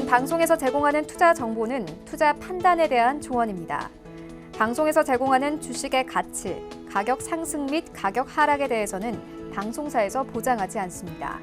지금 방송에서 제공하는 투자 정보는 투자 판단에 대한 조언입니다. 방송에서 제공하는 주식의 가치, 가격 상승 및 가격 하락에 대해서는 방송사에서 보장하지 않습니다.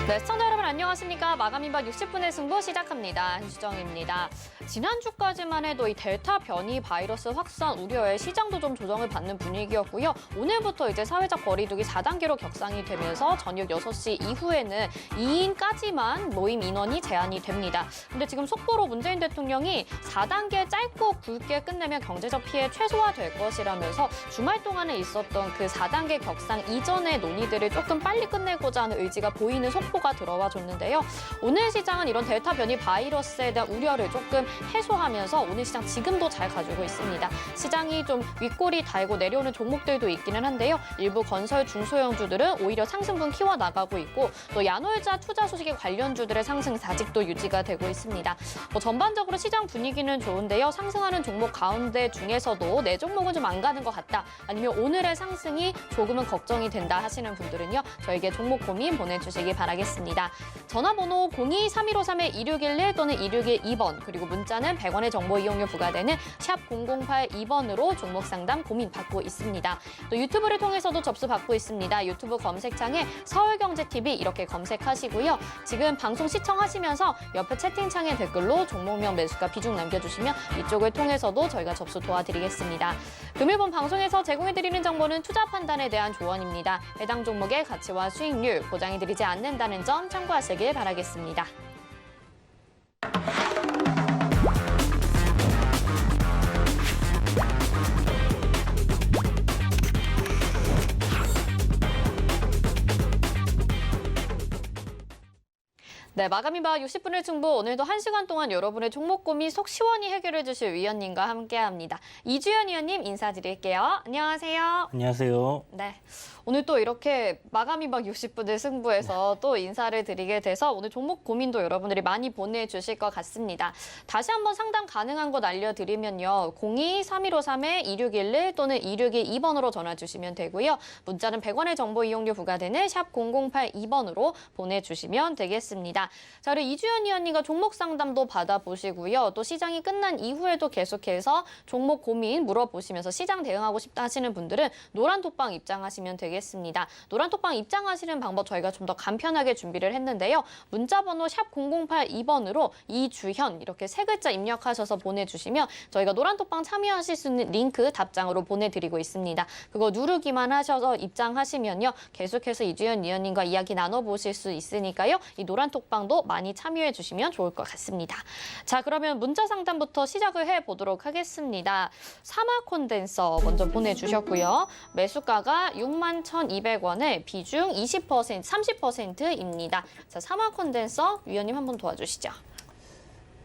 네, 시청자 여러분 안녕하십니까. 마감 임박 60분의 승부 시작합니다. 한수정입니다. 지난주까지만 해도 이 델타 변이 바이러스 확산 우려에 시장도 좀 조정을 받는 분위기였고요. 오늘부터 이제 사회적 거리두기 4단계로 격상이 되면서 저녁 6시 이후에는 2인까지만 모임 인원이 제한이 됩니다. 근데 지금 속보로 문재인 대통령이 4단계 짧고 굵게 끝내면 경제적 피해 최소화될 것이라면서 주말 동안에 있었던 그 4단계 격상 이전의 논의들을 조금 빨리 끝내고자 하는 의지가 보이는 속보가 들어와 줬는데요. 오늘 시장은 이런 델타 변이 바이러스에 대한 우려를 조금 해소하면서 오늘 시장 지금도 잘 가지고 있습니다. 시장이 좀 윗골이 달고 내려오는 종목들도 있기는 한데요. 일부 건설 중소형주들은 오히려 상승분 키워나가고 있고 또 야놀자 투자 소식에 관련주들의 상승 아직도 유지가 되고 있습니다. 전반적으로 시장 분위기는 좋은데요. 상승하는 종목 가운데 중에서도 내 종목은 좀 안 가는 것 같다. 아니면 오늘의 상승이 조금은 걱정이 된다 하시는 분들은요. 저에게 종목 고민 보내주시기 바라겠습니다. 전화번호 02-3153-2611 또는 2612번 그리고 문자는 100원의 정보 이용료 부과되는 샵 0082번으로 종목 상담 고민 받고 있습니다. 또 유튜브를 통해서도 접수 받고 있습니다. 유튜브 검색창에 서울경제TV 이렇게 검색하시고요. 지금 방송 시청하시면서 옆에 채팅창에 댓글로 종목명 매수가 비중 남겨주시면 이쪽을 통해서도 저희가 접수 도와드리겠습니다. 금일본 방송에서 제공해드리는 정보는 투자 판단에 대한 조언입니다. 해당 종목의 가치와 수익률 보장해드리지 않는다는 점 참고하시길 바라겠습니다. 네, 마감 임박 60분의 승부 오늘도 1시간 동안 여러분의 종목 고민 속 시원히 해결해 주실 위원님과 함께합니다. 이주연 위원님 인사드릴게요. 안녕하세요. 안녕하세요. 네, 오늘 또 이렇게 마감 임박 60분의 승부에서 또 인사를 드리게 돼서 오늘 종목 고민도 여러분들이 많이 보내주실 것 같습니다. 다시 한번 상담 가능한 곳 알려드리면요. 02-3153-2611 또는 2612번으로 전화 주시면 되고요. 문자는 100원의 정보 이용료 부과되는 샵 0082번으로 보내주시면 되겠습니다. 자, 그리고 이주연 위원님과 종목 상담도 받아보시고요. 또 시장이 끝난 이후에도 계속해서 종목 고민 물어보시면서 시장 대응하고 싶다 하시는 분들은 노란톡방 입장하시면 되겠습니다. 노란톡방 입장하시는 방법 저희가 좀 더 간편하게 준비를 했는데요. 문자번호 샵 0082번으로 이주현 이렇게 3글자 입력하셔서 보내주시면 저희가 노란톡방 참여하실 수 있는 링크 답장으로 보내드리고 있습니다. 그거 누르기만 하셔서 입장하시면요. 계속해서 이주연 위원님과 이야기 나눠보실 수 있으니까요. 이 노란톡방도 많이 참여해 주시면 좋을 것 같습니다. 자, 그러면 문자 상담부터 시작을 해보도록 하겠습니다. 사마 콘덴서 먼저 보내주셨고요. 매수가가 61,200원에 비중 20%, 30%입니다. 자, 사마 콘덴서 위원님 한번 도와주시죠.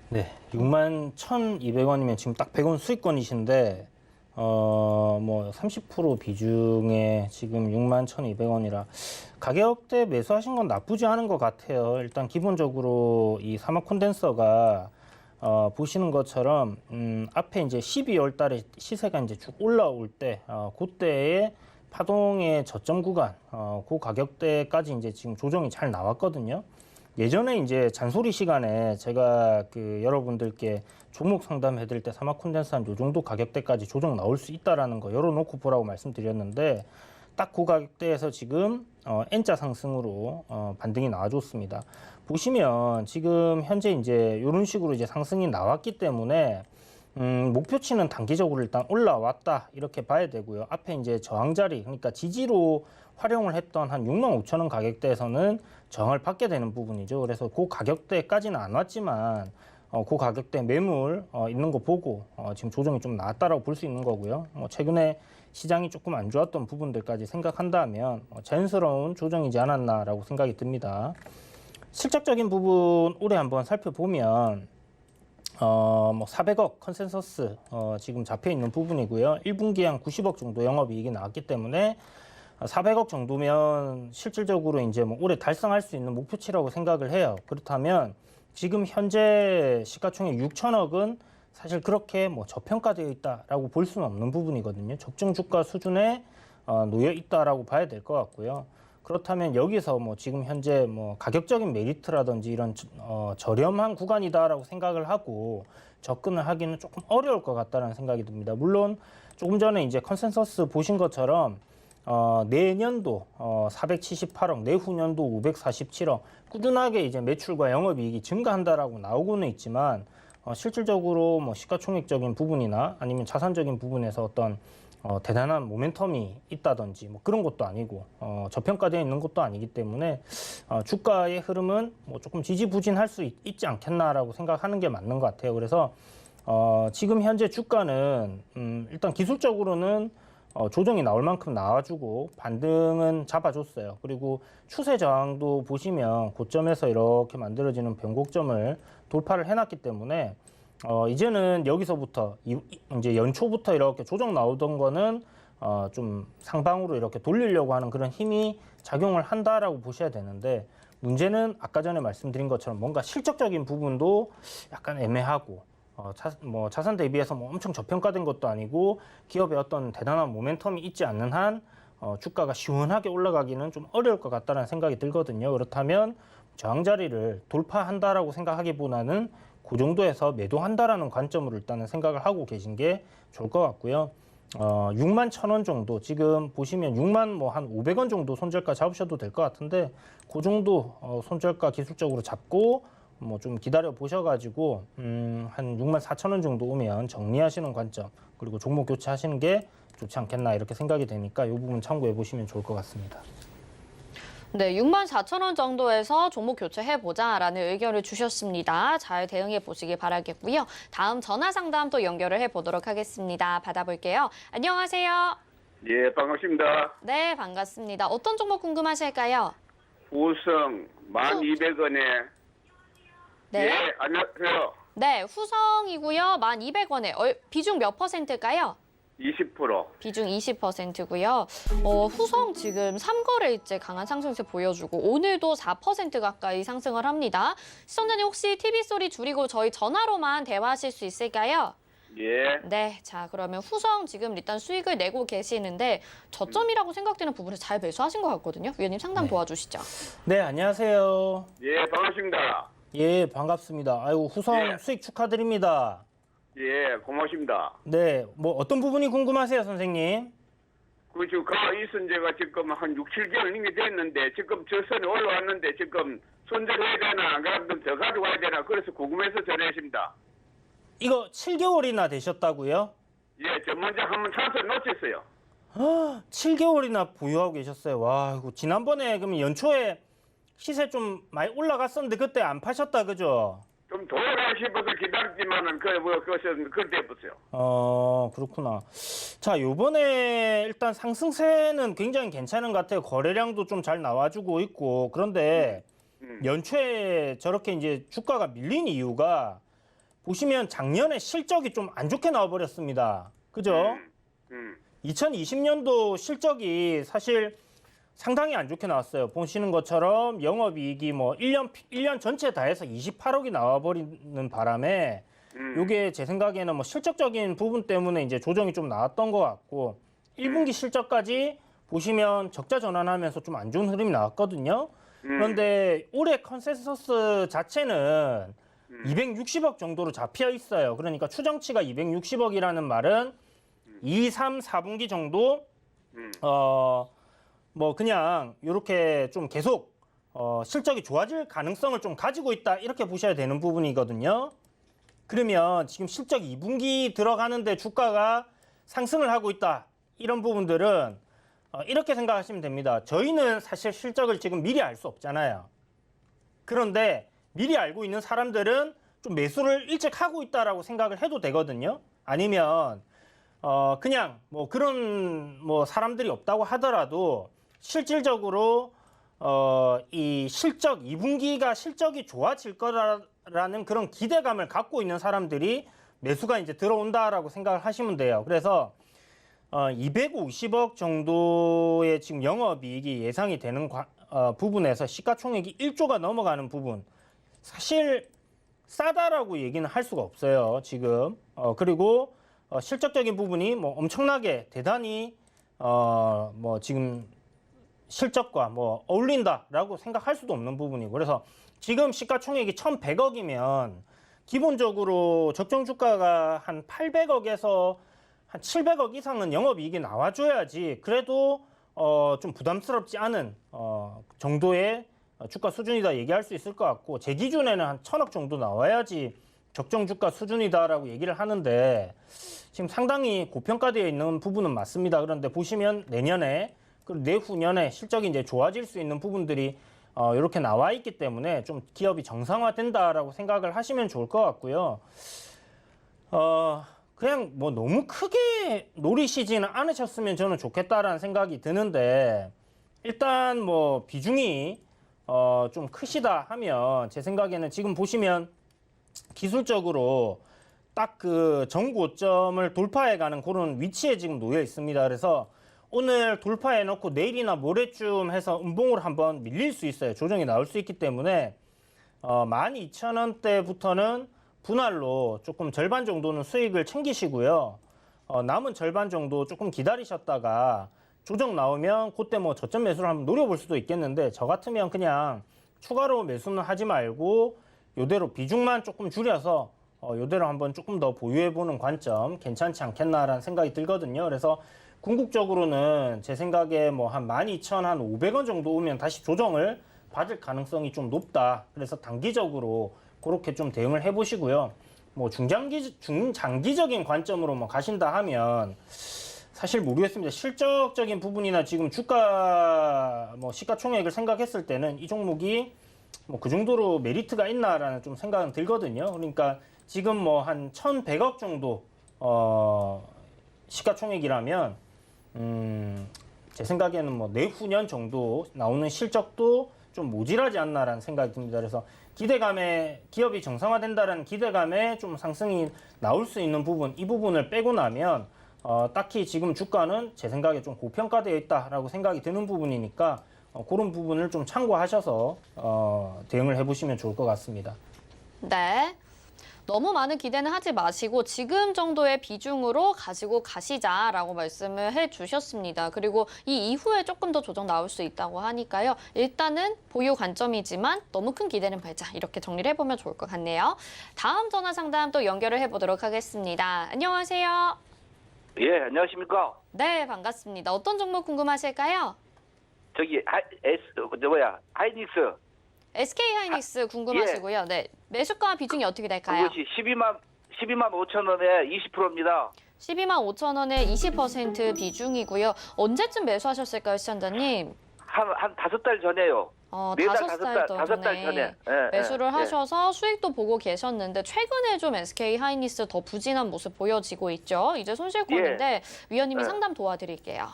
네, 61,200원이면 지금 딱 100원 수익권이신데 뭐 30% 비중에 지금 61,200원이라 가격대 매수하신 건 나쁘지 않은 것 같아요. 일단 기본적으로 이 사마 콘덴서가 보시는 것처럼 앞에 이제 12월 달에 시세가 이제 쭉 올라올 때 그때의 파동의 저점 구간 그 가격대까지 이제 지금 조정이 잘 나왔거든요. 예전에 이제 잔소리 시간에 제가 여러분들께 종목 상담해드릴 때 사마 콘덴서 한 요 정도 가격대까지 조정 나올 수 있다라는 거 열어놓고 보라고 말씀드렸는데 딱 그 가격대에서 지금 N자 상승으로 반등이 나와줬습니다. 보시면 지금 현재 이제 이런 식으로 이제 상승이 나왔기 때문에 목표치는 단기적으로 일단 올라왔다 이렇게 봐야 되고요. 앞에 이제 저항 자리 그러니까 지지로 활용을 했던 한 65,000원 가격대에서는 저항을 받게 되는 부분이죠. 그래서 그 가격대까지는 안 왔지만 그 가격대 매물 있는 거 보고 지금 조정이 좀 나왔다라고 볼 수 있는 거고요. 최근에 시장이 조금 안 좋았던 부분들까지 생각한다면 자연스러운 조정이지 않았나라고 생각이 듭니다. 실적적인 부분 올해 한번 살펴보면 뭐 400억 컨센서스 지금 잡혀 있는 부분이고요. 1분기에 한 90억 정도 영업이익이 나왔기 때문에 400억 정도면 실질적으로 이제 뭐 올해 달성할 수 있는 목표치라고 생각을 해요. 그렇다면 지금 현재 시가총액 6천억은 사실 그렇게 뭐 저평가되어 있다라고 볼 수는 없는 부분이거든요. 적정 주가 수준에 놓여 있다라고 봐야 될 것 같고요. 그렇다면 여기서 뭐 지금 현재 뭐 가격적인 메리트라든지 이런 저렴한 구간이다라고 생각을 하고 접근을 하기는 조금 어려울 것 같다는 생각이 듭니다. 물론 조금 전에 이제 컨센서스 보신 것처럼 내년도 478억, 내후년도 547억 꾸준하게 이제 매출과 영업이익이 증가한다라고 나오고는 있지만 실질적으로 뭐 시가총액적인 부분이나 아니면 자산적인 부분에서 어떤 대단한 모멘텀이 있다든지 뭐 그런 것도 아니고 저평가되어 있는 것도 아니기 때문에 주가의 흐름은 뭐 조금 지지부진할 수 있지 않겠나라고 생각하는 게 맞는 것 같아요. 그래서 지금 현재 주가는 일단 기술적으로는 조정이 나올 만큼 나와주고 반등은 잡아줬어요. 그리고 추세 저항도 보시면 고점에서 이렇게 만들어지는 변곡점을 돌파를 해놨기 때문에 이제는 여기서부터 이제 연초부터 이렇게 조정 나오던 거는 좀 상방으로 이렇게 돌리려고 하는 그런 힘이 작용을 한다라고 보셔야 되는데 문제는 아까 전에 말씀드린 것처럼 뭔가 실적적인 부분도 약간 애매하고 자산 대비해서 뭐 엄청 저평가된 것도 아니고 기업의 어떤 대단한 모멘텀이 있지 않는 한 주가가 시원하게 올라가기는 좀 어려울 것 같다는 생각이 들거든요. 그렇다면 저항 자리를 돌파한다라고 생각하기보다는 그 정도에서 매도한다라는 관점으로 일단은 생각을 하고 계신 게 좋을 것 같고요. 6만 1,000원 정도 지금 보시면 6만 뭐 한 500원 정도 손절가 잡으셔도 될 것 같은데 그 정도 손절가 기술적으로 잡고 뭐 좀 기다려 보셔가지고 한 6만 4,000원 정도 오면 정리하시는 관점 그리고 종목 교체하시는 게 좋지 않겠나 이렇게 생각이 되니까 이 부분 참고해 보시면 좋을 것 같습니다. 네, 6만 4천 원 정도에서 종목 교체해보자라는 의견을 주셨습니다. 잘 대응해 보시길 바라겠고요. 다음 전화 상담 또 연결을 해보도록 하겠습니다. 받아볼게요. 안녕하세요. 예, 반갑습니다. 네, 반갑습니다. 어떤 종목 궁금하실까요? 우성 1,200원에 네. 예, 안녕하세요. 네, 후성이고요. 1,200원에 비중 몇 %일까요? 20%. 비중 20%고요. 후성 지금 3거래일째 강한 상승세 보여주고 오늘도 4% 가까이 상승을 합니다. 시청자님 혹시 TV 소리 줄이고 저희 전화로만 대화하실 수 있을까요? 예. 네, 자 그러면 후성 지금 일단 수익을 내고 계시는데 저점이라고 생각되는 부분에서 잘 매수하신 것 같거든요. 위원님 상담 도와주시죠. 네, 안녕하세요. 예, 반갑습니다. 예, 반갑습니다. 아이고 후성 예. 수익 축하드립니다. 예, 고맙습니다. 네, 뭐 어떤 부분이 궁금하세요, 선생님? 지금 이선재가 지금 한 6, 7개월 이미 됐는데 지금 저 선에 올라왔는데 지금 손절해야 되나 안 그러면 더 가져와야 되나 그래서 궁금해서 전화했습니다. 이거 7개월이나 되셨다고요? 예, 저 먼저 한번 찬스 놓쳤어요. 7개월이나 보유하고 계셨어요. 와, 이거 지난번에 그러면 연초에 시세 좀 많이 올라갔었는데 그때 안 파셨다, 그죠? 좀 돌아가 싶어서 기다렸지만은 그때 보세요. 그렇구나. 자, 요번에 일단 상승세는 굉장히 괜찮은 것 같아요. 거래량도 좀 잘 나와주고 있고. 그런데 연초에 저렇게 이제 주가가 밀린 이유가 보시면 작년에 실적이 좀 안 좋게 나와버렸습니다. 그죠? 2020년도 실적이 사실 상당히 안 좋게 나왔어요. 보시는 것처럼 영업이익이 뭐 1년 전체 다 해서 28억이 나와버리는 바람에 요게 제 생각에는 뭐 실적적인 부분 때문에 이제 조정이 좀 나왔던 것 같고 1분기 실적까지 보시면 적자 전환하면서 좀 안 좋은 흐름이 나왔거든요. 그런데 올해 컨센서스 자체는 260억 정도로 잡혀 있어요. 그러니까 추정치가 260억이라는 말은 2, 3, 4분기 정도 뭐 그냥 이렇게 좀 계속 실적이 좋아질 가능성을 좀 가지고 있다 이렇게 보셔야 되는 부분이거든요. 그러면 지금 실적 2분기 들어가는데 주가가 상승을 하고 있다 이런 부분들은 이렇게 생각하시면 됩니다. 저희는 사실 실적을 지금 미리 알 수 없잖아요. 그런데 미리 알고 있는 사람들은 좀 매수를 일찍 하고 있다라고 생각을 해도 되거든요. 아니면 그냥 뭐 그런 뭐 사람들이 없다고 하더라도 실질적으로 이 실적 2분기가 실적이 좋아질 거라는 그런 기대감을 갖고 있는 사람들이 매수가 이제 들어온다라고 생각을 하시면 돼요. 그래서 250억 정도의 지금 영업이익이 예상이 되는 부분에서 시가총액이 1조가 넘어가는 부분 사실 싸다라고 얘기는 할 수가 없어요. 지금 그리고 실적적인 부분이 뭐 엄청나게 대단히 뭐 지금 실적과 뭐 어울린다라고 생각할 수도 없는 부분이고 그래서 지금 시가총액이 1,100억이면 기본적으로 적정 주가가 한 800억에서 한 700억 이상은 영업이익이 나와줘야지 그래도 좀 부담스럽지 않은 정도의 주가 수준이다 얘기할 수 있을 것 같고 제 기준에는 한 1,000억 정도 나와야지 적정 주가 수준이다라고 얘기를 하는데 지금 상당히 고평가되어 있는 부분은 맞습니다. 그런데 보시면 내년에 그리고 내후년에 실적이 이제 좋아질 수 있는 부분들이 이렇게 나와 있기 때문에 좀 기업이 정상화된다라고 생각을 하시면 좋을 것 같고요. 그냥 뭐 너무 크게 노리시지는 않으셨으면 저는 좋겠다라는 생각이 드는데 일단 뭐 비중이 좀 크시다 하면 제 생각에는 지금 보시면 기술적으로 딱 그 정고점을 돌파해가는 그런 위치에 지금 놓여 있습니다. 그래서 오늘 돌파해 놓고 내일이나 모레쯤 해서 음봉으로 한번 밀릴 수 있어요. 조정이 나올 수 있기 때문에 12,000원대부터는 분할로 조금 절반 정도는 수익을 챙기시고요. 남은 절반 정도 조금 기다리셨다가 조정 나오면 그때 뭐 저점 매수를 한번 노려볼 수도 있겠는데 저 같으면 그냥 추가로 매수는 하지 말고 요대로 비중만 조금 줄여서 요대로 한번 조금 더 보유해보는 관점 괜찮지 않겠나라는 생각이 들거든요. 그래서 궁극적으로는 제 생각에 뭐 한 12,500원 정도 오면 다시 조정을 받을 가능성이 좀 높다. 그래서 단기적으로 그렇게 좀 대응을 해보시고요. 뭐 중장기적인 관점으로 뭐 가신다 하면 사실 모르겠습니다. 실적적인 부분이나 지금 주가 뭐 시가총액을 생각했을 때는 이 종목이 뭐 그 정도로 메리트가 있나라는 좀 생각은 들거든요. 그러니까 지금 뭐 한 1,100억 정도 시가총액이라면 제 생각에는 뭐 내후년 정도 나오는 실적도 좀 모질하지 않나라는 생각이 듭니다. 그래서 기대감에 기업이 정상화된다는 기대감에 좀 상승이 나올 수 있는 부분 이 부분을 빼고 나면 딱히 지금 주가는 제 생각에 좀 고평가되어 있다라고 생각이 드는 부분이니까 그런 부분을 좀 참고하셔서 대응을 해보시면 좋을 것 같습니다. 네. 너무 많은 기대는 하지 마시고 지금 정도의 비중으로 가지고 가시자라고 말씀을 해주셨습니다. 그리고 이 이후에 조금 더 조정 나올 수 있다고 하니까요. 일단은 보유 관점이지만 너무 큰 기대는 말자. 이렇게 정리를 해보면 좋을 것 같네요. 다음 전화 상담 또 연결을 해보도록 하겠습니다. 안녕하세요. 예, 안녕하십니까? 네, 반갑습니다. 어떤 종목 궁금하실까요? 저기 하이닉스 SK 하이닉스 궁금하시고요. 네, 매수가 비중이 어떻게 될까요? 그것이 12만 5천 원에 20%입니다. 12만 5천 원에 20% 비중이고요. 언제쯤 매수하셨을까요, 시청자님? 한 5달 전에요. 네 달, 5달 다섯 달 전에. 예, 매수를 예, 하셔서 수익도 보고 계셨는데 최근에 좀 SK 하이닉스 더 부진한 모습 보여지고 있죠. 이제 손실권인데 위원님이 예. 상담 도와드릴게요.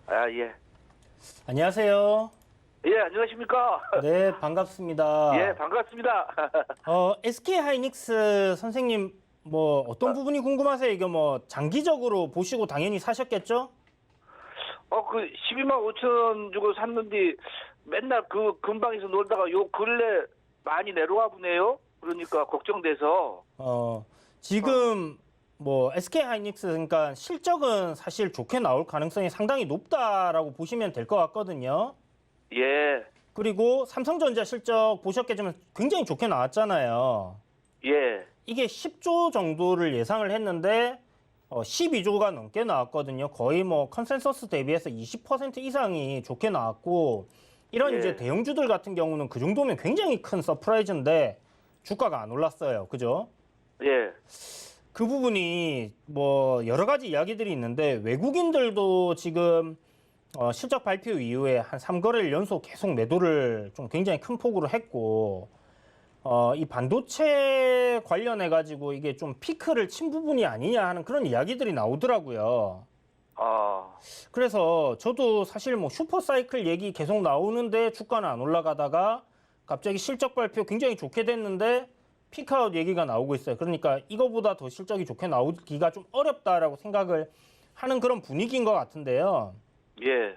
아, 예. 안녕하세요. 예, 안녕하십니까? 네, 반갑습니다. 예, 반갑습니다. SK 하이닉스 선생님 뭐 어떤 부분이 궁금하세요? 이거 뭐 장기적으로 보시고 당연히 사셨겠죠? 그 12만 5천 원 주고 샀는데 맨날 그 근방에서 놀다가 요 근래 많이 내려와 보네요. 그러니까 걱정돼서. 지금 뭐 SK 하이닉스 그러니까 실적은 사실 좋게 나올 가능성이 상당히 높다라고 보시면 될 것 같거든요. 예. 그리고 삼성전자 실적 보셨겠지만 굉장히 좋게 나왔잖아요. 예. 이게 10조 정도를 예상을 했는데 12조가 넘게 나왔거든요. 거의 뭐 컨센서스 대비해서 20% 이상이 좋게 나왔고 이런 예. 이제 대형주들 같은 경우는 그 정도면 굉장히 큰 서프라이즈인데 주가가 안 올랐어요. 그죠? 예. 그 부분이 뭐 여러 가지 이야기들이 있는데 외국인들도 지금 실적 발표 이후에 한 3거래일 연속 계속 매도를 좀 굉장히 큰 폭으로 했고 이 반도체 관련해 가지고 이게 좀 피크를 친 부분이 아니냐 하는 그런 이야기들이 나오더라고요. 그래서 저도 사실 뭐 슈퍼사이클 얘기 계속 나오는데 주가는 안 올라가다가 갑자기 실적 발표 굉장히 좋게 됐는데 피크아웃 얘기가 나오고 있어요. 그러니까 이거보다 더 실적이 좋게 나오기가 좀 어렵다라고 생각을 하는 그런 분위기인 것 같은데요. 예.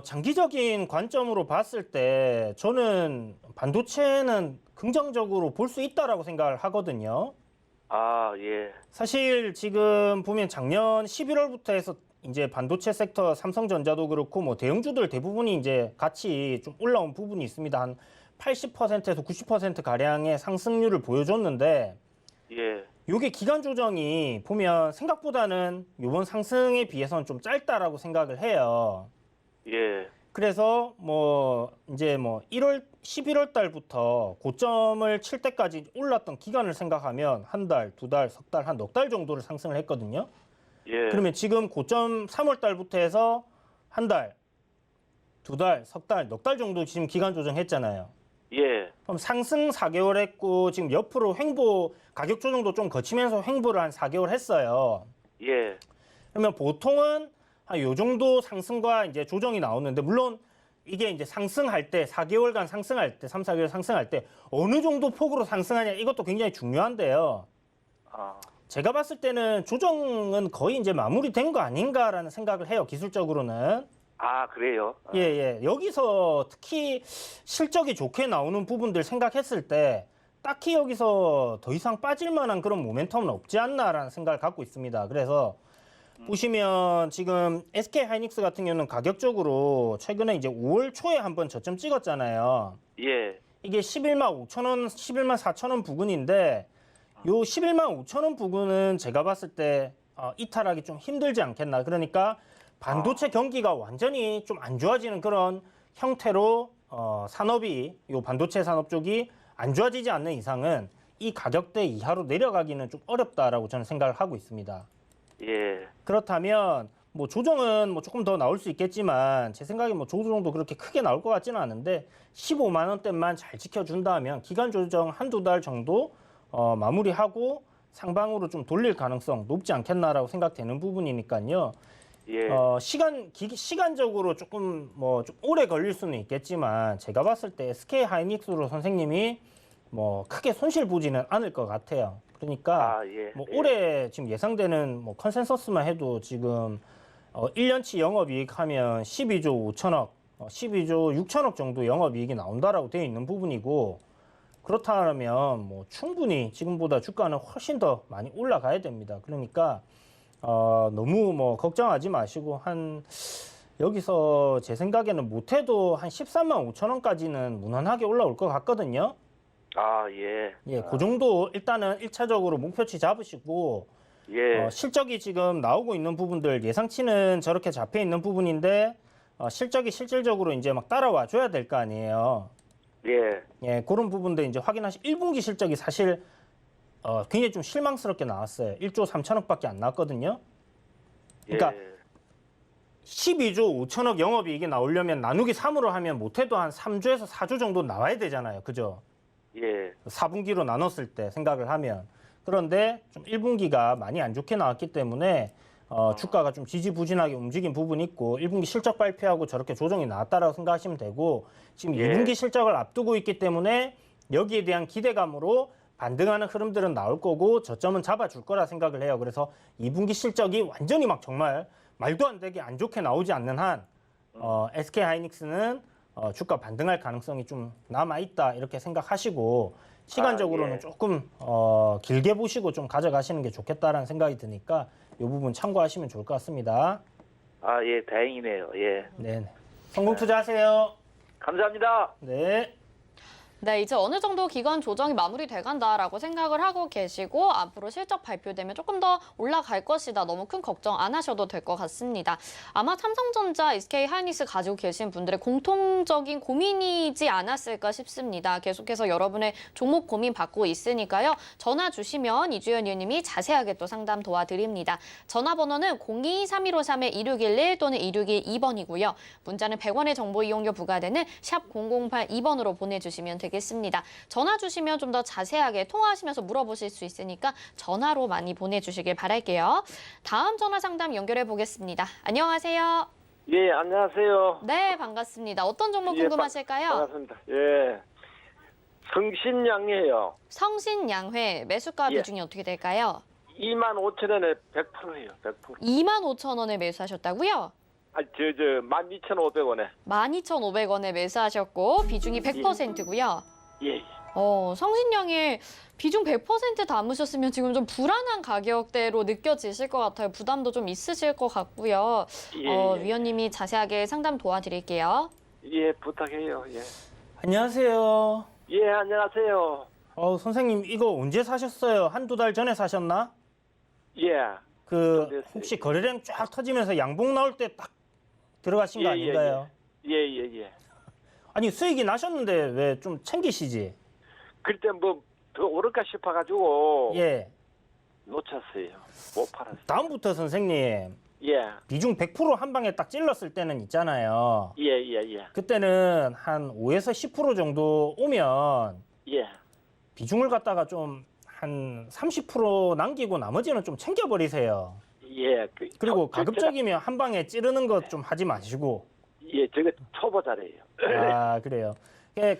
장기적인 관점으로 봤을 때 저는 반도체는 긍정적으로 볼 수 있다라고 생각을 하거든요. 예. 사실 지금 보면 작년 11월부터 해서 이제 반도체 섹터 삼성전자도 그렇고 뭐 대형주들 대부분이 이제 같이 좀 올라온 부분이 있습니다. 한 80%에서 90% 가량의 상승률을 보여줬는데 예. 요게 기간 조정이 보면 생각보다는 요번 상승에 비해서는 좀 짧다라고 생각을 해요. 예. 그래서 뭐 이제 뭐 11월 달부터 고점을 칠 때까지 올랐던 기간을 생각하면 한 달, 두 달, 석 달, 한 넉 달 정도를 상승을 했거든요. 예. 그러면 지금 고점 3월 달부터 해서 한 달, 두 달, 석 달, 넉 달 정도 지금 기간 조정했잖아요. 예. 그럼 상승 4개월 했고 지금 옆으로 횡보 가격 조정도 좀 거치면서 횡보를 한 4개월 했어요. 예. 그러면 보통은 한 요 정도 상승과 이제 조정이 나오는데 물론 이게 이제 상승할 때 4개월간 상승할 때 3, 4개월 상승할 때 어느 정도 폭으로 상승하냐 이것도 굉장히 중요한데요. 아. 제가 봤을 때는 조정은 거의 이제 마무리된 거 아닌가라는 생각을 해요. 기술적으로는. 아, 그래요? 예, 예. 여기서 특히 실적이 좋게 나오는 부분들 생각했을 때 딱히 여기서 더 이상 빠질 만한 그런 모멘텀은 없지 않나라는 생각을 갖고 있습니다. 그래서 보시면 지금 SK 하이닉스 같은 경우는 가격적으로 최근에 이제 5월 초에 한번 저점 찍었잖아요. 예. 이게 11만 5천 원, 11만 4천 원 부근인데 요 11만 5천 원 부근은 제가 봤을 때 이탈하기 좀 힘들지 않겠나. 그러니까 반도체 경기가 완전히 좀 안 좋아지는 그런 형태로 산업이 요 반도체 산업 쪽이 안 좋아지지 않는 이상은 이 가격대 이하로 내려가기는 좀 어렵다라고 저는 생각을 하고 있습니다. 예. 그렇다면 뭐 조정은 뭐 조금 더 나올 수 있겠지만 제 생각에 뭐 조정도 그렇게 크게 나올 것 같지는 않은데 15만 원대만 잘 지켜준다면 기간 조정 한두 달 정도 마무리하고 상방으로 좀 돌릴 가능성 높지 않겠나라고 생각되는 부분이니까요. 예. 시간적으로 조금 좀 오래 걸릴 수는 있겠지만 제가 봤을 때 SK 하이닉스로 선생님이 뭐 크게 손실 보지는 않을 것 같아요. 그러니까 아, 예. 뭐 예. 올해 지금 예상되는 뭐 컨센서스만 해도 지금 1년치 영업이익 하면 12조 5천억, 12조 6천억 정도 영업이익이 나온다라고 되어 있는 부분이고 그렇다면 뭐 충분히 지금보다 주가는 훨씬 더 많이 올라가야 됩니다. 그러니까 너무 뭐 걱정하지 마시고 여기서 제 생각에는 못해도 한 13만 5천 원까지는 무난하게 올라올 것 같거든요. 아, 예. 예, 그 정도 일단은 1차적으로 목표치 잡으시고 예. 실적이 지금 나오고 있는 부분들 예상치는 저렇게 잡혀 있는 부분인데 실적이 실질적으로 이제 막 따라와 줘야 될 거 아니에요. 예. 예, 그런 부분들 이제 확인하시 1분기 실적이 사실 굉장히 좀 실망스럽게 나왔어요. 1조 3천억밖에 안 나왔거든요. 그러니까 예. 12조 5천억 영업이익이 나오려면 나누기 3으로 하면 못해도 한 3조에서 4조 정도 나와야 되잖아요. 그죠? 예. 4분기로 나눴을 때 생각을 하면. 그런데 좀 1분기가 많이 안 좋게 나왔기 때문에 주가가 좀 지지부진하게 움직인 부분이 있고 1분기 실적 발표하고 저렇게 조정이 나왔다라고 생각하시면 되고 지금 예. 2분기 실적을 앞두고 있기 때문에 여기에 대한 기대감으로 반등하는 흐름들은 나올 거고 저점은 잡아줄 거라 생각을 해요. 그래서 2분기 실적이 완전히 막 정말 말도 안 되게 안 좋게 나오지 않는 한 SK 하이닉스는 주가 반등할 가능성이 좀 남아있다 이렇게 생각하시고 시간적으로는 예. 조금 길게 보시고 좀 가져가시는 게 좋겠다라는 생각이 드니까 이 부분 참고하시면 좋을 것 같습니다. 아, 예. 다행이네요. 예. 네, 성공 투자하세요. 감사합니다. 네. 네, 이제 어느 정도 기간 조정이 마무리돼 간다라고 생각을 하고 계시고 앞으로 실적 발표되면 조금 더 올라갈 것이다. 너무 큰 걱정 안 하셔도 될 것 같습니다. 아마 삼성전자, SK 하이닉스 가지고 계신 분들의 공통적인 고민이지 않았을까 싶습니다. 계속해서 여러분의 종목 고민 받고 있으니까요. 전화 주시면 이주연 의원님이 자세하게 또 상담 도와드립니다. 전화번호는 02-3153-2611 또는 2612번이고요. 문자는 100원의 정보 이용료 부과되는 샵 0082번으로 보내주시면 되겠습니다. 전화 주시면 좀 더 자세하게 통화하시면서 물어보실 수 있으니까 전화로 많이 보내주시길 바랄게요. 다음 전화 상담 연결해 보겠습니다. 안녕하세요. 예, 안녕하세요. 네, 반갑습니다. 어떤 종목 예, 궁금하실까요? 반갑습니다. 예. 성신양이에요. 성신양회 매수가 예. 비중이 어떻게 될까요? 25,000원에 100%예요. 100%. 25,000원에 매수하셨다고요? 아, 12,500원에. 12,500원에 매수하셨고 비중이 100%고요. 예. 성신양의 비중 100% 담으셨으면 지금 좀 불안한 가격대로 느껴지실 것 같아요. 부담도 좀 있으실 것 같고요. 예. 위원님이 자세하게 상담 도와드릴게요. 예, 부탁해요. 예. 안녕하세요. 예, 안녕하세요. 선생님 이거 언제 사셨어요? 한두 달 전에 사셨나? 예. 그 됐어요. 혹시 거래량 쫙 터지면서 양봉 나올 때 딱 들어가신 거 예, 아닌가요? 예. 아니 수익이 나셨는데 왜 좀 챙기시지? 그때 뭐 더 오를까 싶어가지고 예. 놓쳤어요. 못 팔았어요. 다음부터 선생님 예. 비중 100% 한 방에 딱 찔렀을 때는 있잖아요. 예. 그때는 한 5에서 10% 정도 오면 예. 비중을 갖다가 좀 한 30% 남기고 나머지는 좀 챙겨버리세요. 예. 그리고 가급적이면 한 방에 찌르는 것 좀 하지 마시고. 예, 저게 초보자래요. 아, 그래요.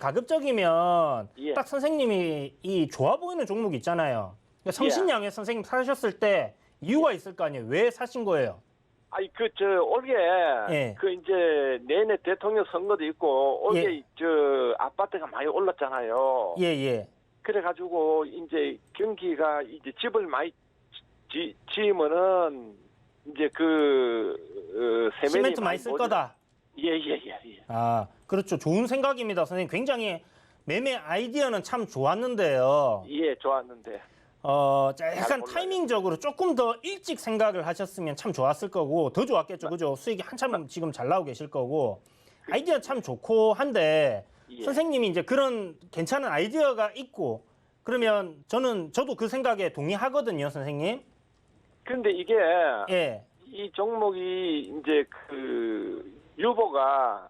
가급적이면 예. 딱 선생님이 이 좋아 보이는 종목 있잖아요. 성신양에 선생님 사셨을 때 이유가 있을 거 아니에요. 왜 사신 거예요? 아니 올해 예. 그 이제 내내 대통령 선거도 있고 올해 예. 아파트가 많이 올랐잖아요. 예. 그래가지고 이제 경기가 이제 집을 많이 지으면은 이제 세면이 시멘트 많이 쓸 거다. 예. 아, 그렇죠. 좋은 생각입니다. 선생님 굉장히 매매 아이디어는 참 좋았는데요. 예, 좋았는데. 약간 몰라요. 타이밍적으로 조금 더 일찍 생각을 하셨으면 참 좋았을 거고 더 좋았겠죠. 그죠? 수익이 한참 지금 잘 나오고 계실 거고 아이디어 참 좋고 한데 예. 선생님이 이제 그런 괜찮은 아이디어가 있고 그러면 저도 그 생각에 동의하거든요, 선생님. 근데 이게 예. 이 종목이 이제 유보가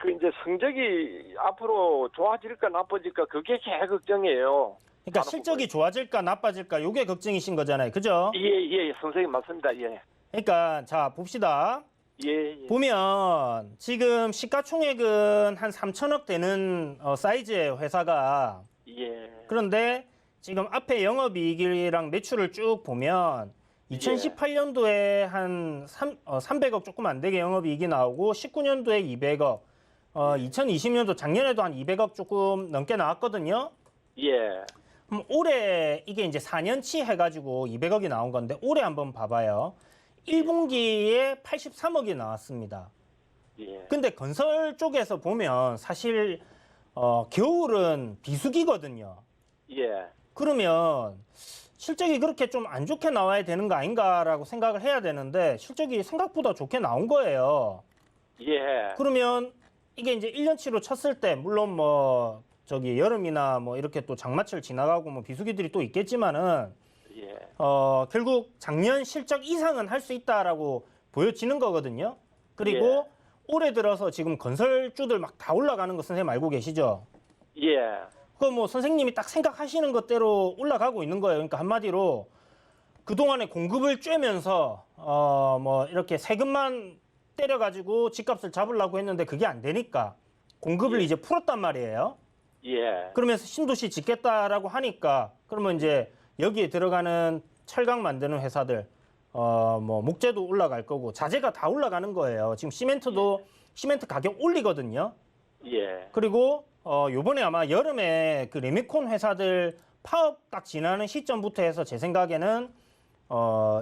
이제 성적이 앞으로 좋아질까 나빠질까 그게 개 걱정이에요. 그러니까 실적이 좋아질까 나빠질까 요게 걱정이신 거잖아요. 그죠? 예, 선생님 맞습니다. 예. 그러니까 자, 봅시다. 예. 보면 지금 시가총액은 한 3천억 되는 사이즈의 회사가 예. 그런데 지금 앞에 영업이익이랑 매출을 쭉 보면 2018년도에 한 300억 조금 안 되게 영업이익이 나오고 19년도에 200억, 2020년도 작년에도 한 200억 조금 넘게 나왔거든요. 예. 그럼 올해 이게 이제 4년치 해가지고 200억이 나온 건데 올해 한번 봐봐요. 1분기에 83억이 나왔습니다. 예. 근데 건설 쪽에서 보면 사실 겨울은 비수기거든요. 예. 그러면 실적이 그렇게 좀 안 좋게 나와야 되는 거 아닌가라고 생각을 해야 되는데 실적이 생각보다 좋게 나온 거예요. 예. 그러면 이게 이제 1년치로 쳤을 때 물론 뭐 저기 여름이나 뭐 이렇게 또 장마철 지나가고 뭐 비수기들이 또 있겠지만은 예. 결국 작년 실적 이상은 할 수 있다라고 보여지는 거거든요. 그리고 올해 들어서 지금 건설주들 막 다 올라가는 거 선생님 알고 계시죠? 예. 그거 뭐 선생님이 딱 생각하시는 것대로 올라가고 있는 거예요. 그러니까 한마디로 그동안에 공급을 쬐면서 뭐 이렇게 세금만 때려가지고 집값을 잡으려고 했는데 그게 안 되니까 공급을 이제 풀었단 말이에요. 예. 그러면서 신도시 짓겠다라고 하니까 그러면 이제 여기에 들어가는 철강 만드는 회사들 뭐 목재도 올라갈 거고 자재가 다 올라가는 거예요. 지금 시멘트도 시멘트 가격 올리거든요. 예. 그리고 요번에 아마 여름에 그 레미콘 회사들 파업 딱 지나는 시점부터 해서 제 생각에는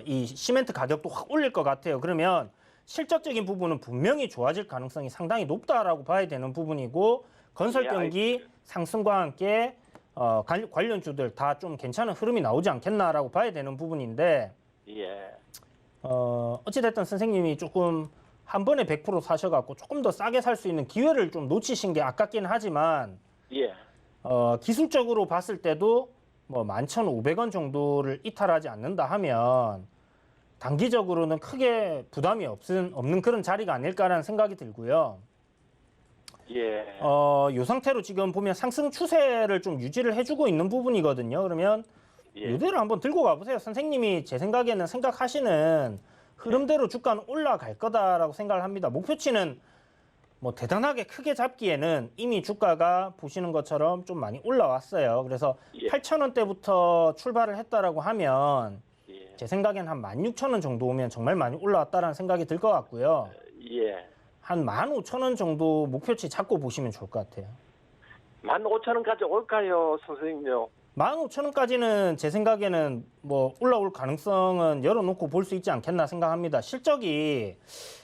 이 시멘트 가격도 확 올릴 것 같아요. 그러면 실적적인 부분은 분명히 좋아질 가능성이 상당히 높다라고 봐야 되는 부분이고 건설 경기 상승과 함께 관련주들 다 좀 괜찮은 흐름이 나오지 않겠나라고 봐야 되는 부분인데 예. 어찌됐든 선생님이 조금 한 번에 100% 사셔갖고 조금 더 싸게 살 수 있는 기회를 좀 놓치신 게 아깝긴 하지만 예. 기술적으로 봤을 때도 뭐 11,500원 정도를 이탈하지 않는다 하면 단기적으로는 크게 부담이 없는 그런 자리가 아닐까라는 생각이 들고요. 예. 요 상태로 지금 보면 상승 추세를 좀 유지를 해주고 있는 부분이거든요. 그러면 이대로 한번 들고 가보세요. 선생님이 제 생각에는 생각하시는 흐름대로 주가는 올라갈 거다라고 생각을 합니다. 목표치는 뭐 대단하게 크게 잡기에는 이미 주가가 보시는 것처럼 좀 많이 올라왔어요. 그래서 8,000원대부터 출발을 했다라고 하면 제 생각엔 한 16,000원 정도 오면 정말 많이 올라왔다라는 생각이 들 것 같고요. 예. 한 15,000원 정도 목표치 잡고 보시면 좋을 것 같아요. 15,000원까지 올까요, 선생님요? 15,000원까지는 제 생각에는 뭐 올라올 가능성은 열어놓고 볼 수 있지 않겠나 생각합니다. 실적이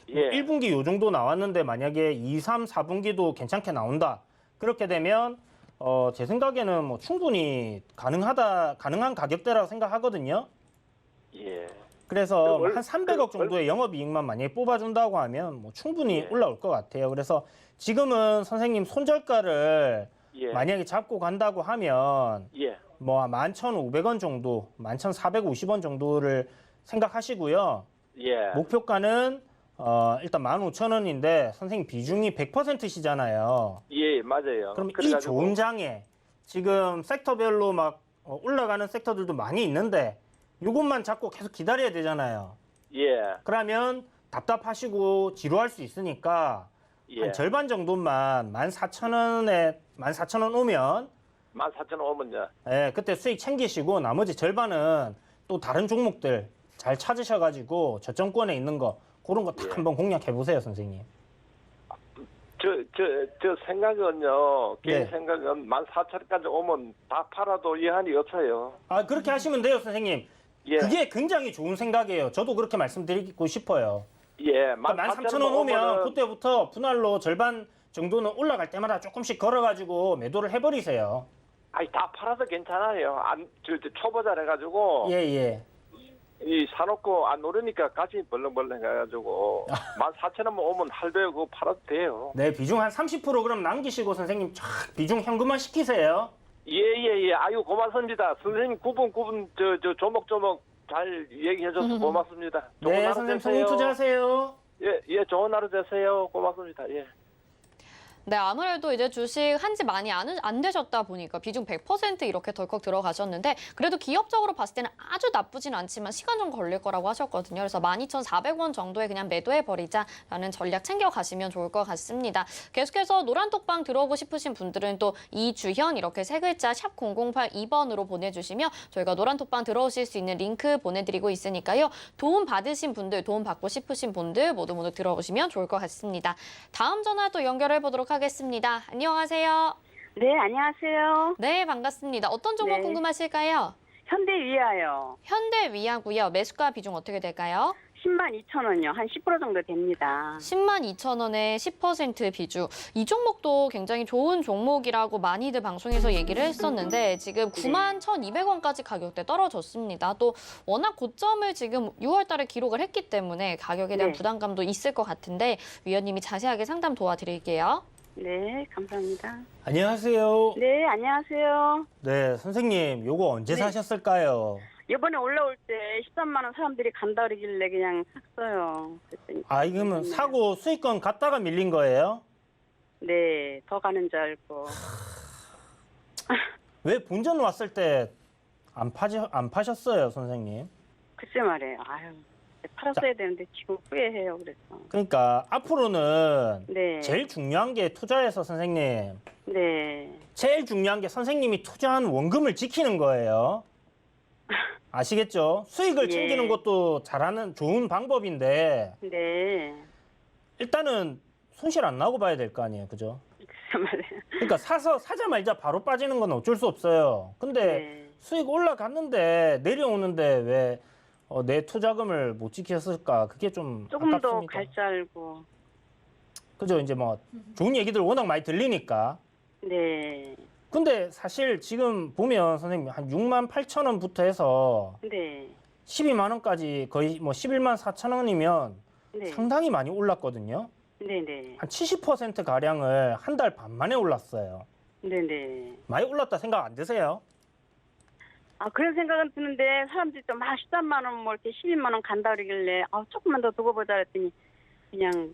예. 1분기 요 정도 나왔는데 만약에 2, 3, 4분기도 괜찮게 나온다. 그렇게 되면 제 생각에는 뭐 충분히 가능한 가격대라고 생각하거든요. 예. 그래서 그 한 300억 정도의 영업이익만 만약에 뽑아준다고 하면 뭐 충분히 예. 올라올 것 같아요. 그래서 지금은 선생님 손절가를 예. 만약에 잡고 간다고 하면 예. 뭐 11,500원 정도, 11,450원 정도를 생각하시고요. 예. 목표가는 일단 15,000원인데 선생님 비중이 100%시잖아요. 예, 맞아요. 그럼 이 그래가지고- 좋은 장에 지금 섹터별로 막 올라가는 섹터들도 많이 있는데 이것만 잡고 계속 기다려야 되잖아요. 예. 그러면 답답하시고 지루할 수 있으니까 예. 한 절반 정도만 14,000원 오면 14,000원 오면요. 예, 그때 수익 챙기시고 나머지 절반은 또 다른 종목들 잘 찾으셔가지고 저점권에 있는 거 그런 거 딱 예. 한번 공략해 보세요, 선생님. 저 생각은요, 개인 네. 생각은 14,000원까지 오면 다 팔아도 이한이 없어요. 아, 그렇게 하시면 돼요, 선생님. 예. 그게 굉장히 좋은 생각이에요. 저도 그렇게 말씀드리고 싶어요. 예, 그러니까 13,000원 오면 그때부터 분할로 절반 정도는 올라갈 때마다 조금씩 걸어가지고 매도를 해버리세요. 아니, 다 팔아도 괜찮아요. 저 초보자라 해가지고, 예, 예. 이 사놓고 안 오르니까 같이 벌렁벌렁 해가지고, 14,000원 오면 할배고 그거 팔아도 돼요. 네, 비중 한 30% 그럼 남기시고 선생님 쫙 비중 현금화 시키세요. 예. 아유, 고맙습니다. 선생님 구분, 저 조목조목 잘 얘기해줘서 고맙습니다. 좋은 네, 하루 선생님 되세요. 성공 투자하세요. 예, 좋은 하루 되세요. 고맙습니다. 예. 네, 아무래도 이제 주식 한지 많이 안 되셨다 보니까 비중 100% 이렇게 덜컥 들어가셨는데 그래도 기업적으로 봤을 때는 아주 나쁘진 않지만 시간 좀 걸릴 거라고 하셨거든요. 그래서 12,400원 정도에 그냥 매도해버리자라는 전략 챙겨가시면 좋을 것 같습니다. 계속해서 노란톡방 들어오고 싶으신 분들은 또 이주현 이렇게 세 글자 샵 0082번으로 보내주시면 저희가 노란톡방 들어오실 수 있는 링크 보내드리고 있으니까요. 도움 받으신 분들, 도움 받고 싶으신 분들 모두 들어오시면 좋을 것 같습니다. 다음 전화 또 연결해보도록 하겠습니다. 안녕하세요. 네, 안녕하세요. 네, 반갑습니다. 어떤 종목 네. 궁금하실까요? 현대위아요. 현대위아고요. 매수가 비중 어떻게 될까요? 102,000원이요. 한 10% 정도 됩니다. 102,000원에 10% 비중. 이 종목도 굉장히 좋은 종목이라고 많이들 방송에서 얘기를 했었는데 지금 91,200원까지 가격대 떨어졌습니다. 또 워낙 고점을 지금 6월 달에 기록을 했기 때문에 가격에 대한 네. 부담감도 있을 것 같은데 위원님이 자세하게 상담 도와드릴게요. 네, 감사합니다. 안녕하세요. 네, 안녕하세요. 네, 선생님 요거 언제 네. 사셨을까요? 이번에 올라올 때 13만 원 사람들이 간다 그러길래 그냥 샀어요. 그랬더니 아, 이거면 사고 수익권 갔다가 밀린 거예요? 네, 더 가는 줄 알고. 왜 본전 왔을 때 안 파셨어요, 선생님? 글쎄 말이에요. 아유, 팔았어야 되는데 지금 후회해요. 그래서. 그러니까 앞으로는 네. 제일 중요한 게 투자에서 선생님, 네. 제일 중요한 게 선생님이 투자한 원금을 지키는 거예요. 아시겠죠? 수익을 예. 챙기는 것도 잘하는 좋은 방법인데 네. 일단은 손실 안 나고 봐야 될 거 아니에요, 그죠? 글쎄 말이에요. 그러니까 사자마자 바로 빠지는 건 어쩔 수 없어요. 근데 네. 수익 올라갔는데 내려오는데 왜 내 투자금을 못 지켰을까? 그게 좀 조금 더 아깝습니다. 갈 줄 알고. 그죠? 이제 뭐 좋은 얘기들 워낙 많이 들리니까. 네. 근데 사실 지금 보면 선생님 한 68,000원부터 해서 네. 12만 원까지 거의 뭐 11만 4천 원이면 네. 상당히 많이 올랐거든요. 네네. 한 70% 가량을 한 달 반 만에 올랐어요. 네네. 많이 올랐다 생각 안 드세요? 아, 그런 생각은 드는데, 사람들이 또 막 13만 원, 뭐 이렇게 12만 원 간다 그러길래, 아, 조금만 더 두고 보자 그랬더니, 그냥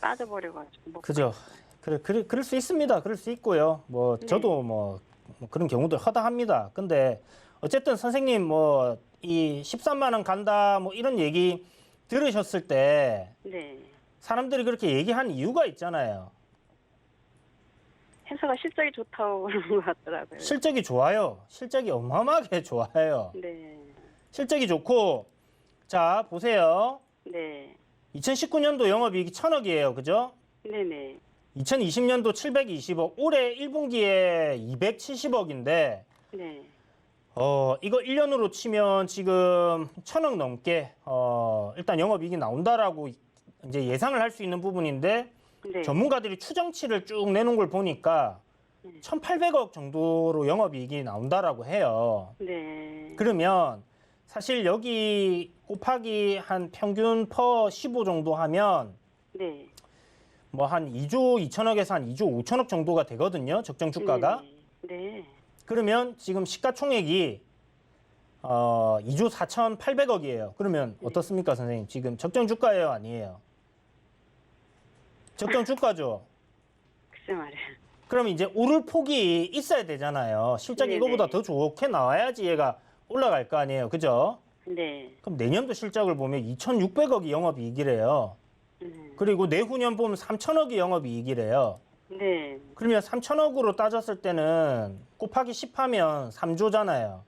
빠져버려가지고. 뭐. 그죠? 그럴 수 있습니다. 그럴 수 있고요. 뭐 저도 뭐 그런 경우도 허다합니다. 근데 어쨌든 선생님 뭐 이 13만 원 간다 뭐 이런 얘기 들으셨을 때 네. 사람들이 그렇게 얘기한 이유가 있잖아요. 회사가 실적이 좋다고 그러는 것 같더라고요. 실적이 좋아요. 실적이 어마어마하게 좋아요. 네. 실적이 좋고 자 보세요. 네. 2019년도 영업이익이 1,000억이에요. 그죠? 네네. 2020년도 720억, 올해 1분기에 270억인데 네. 이거 1년으로 치면 지금 1,000억 넘게 일단 영업이익이 나온다라고 이제 예상을 할 수 있는 부분인데 네. 전문가들이 추정치를 쭉 내놓은 걸 보니까 1,800억 정도로 영업이익이 나온다라고 해요. 네. 그러면 사실 여기 곱하기 한 평균 퍼 15 정도 하면 네. 뭐 한 2조 2천억에서 한 2조 5천억 정도가 되거든요. 적정 주가가. 네. 그러면 지금 시가총액이 2조 4,800억이에요. 그러면 어떻습니까, 선생님? 지금 적정 주가예요, 아니에요? 적정 주가죠. 글쎄 말이야. 그러면 이제 오를 폭이 있어야 되잖아요. 실적이 네네. 이거보다 더 좋게 나와야지 얘가 올라갈 거 아니에요. 그죠? 네. 그럼 내년도 실적을 보면 2,600억이 영업이익이래요. 그리고 내후년 보면 3,000억이 영업이익이래요. 네. 그러면 3,000억으로 따졌을 때는 곱하기 10 하면 3조잖아요.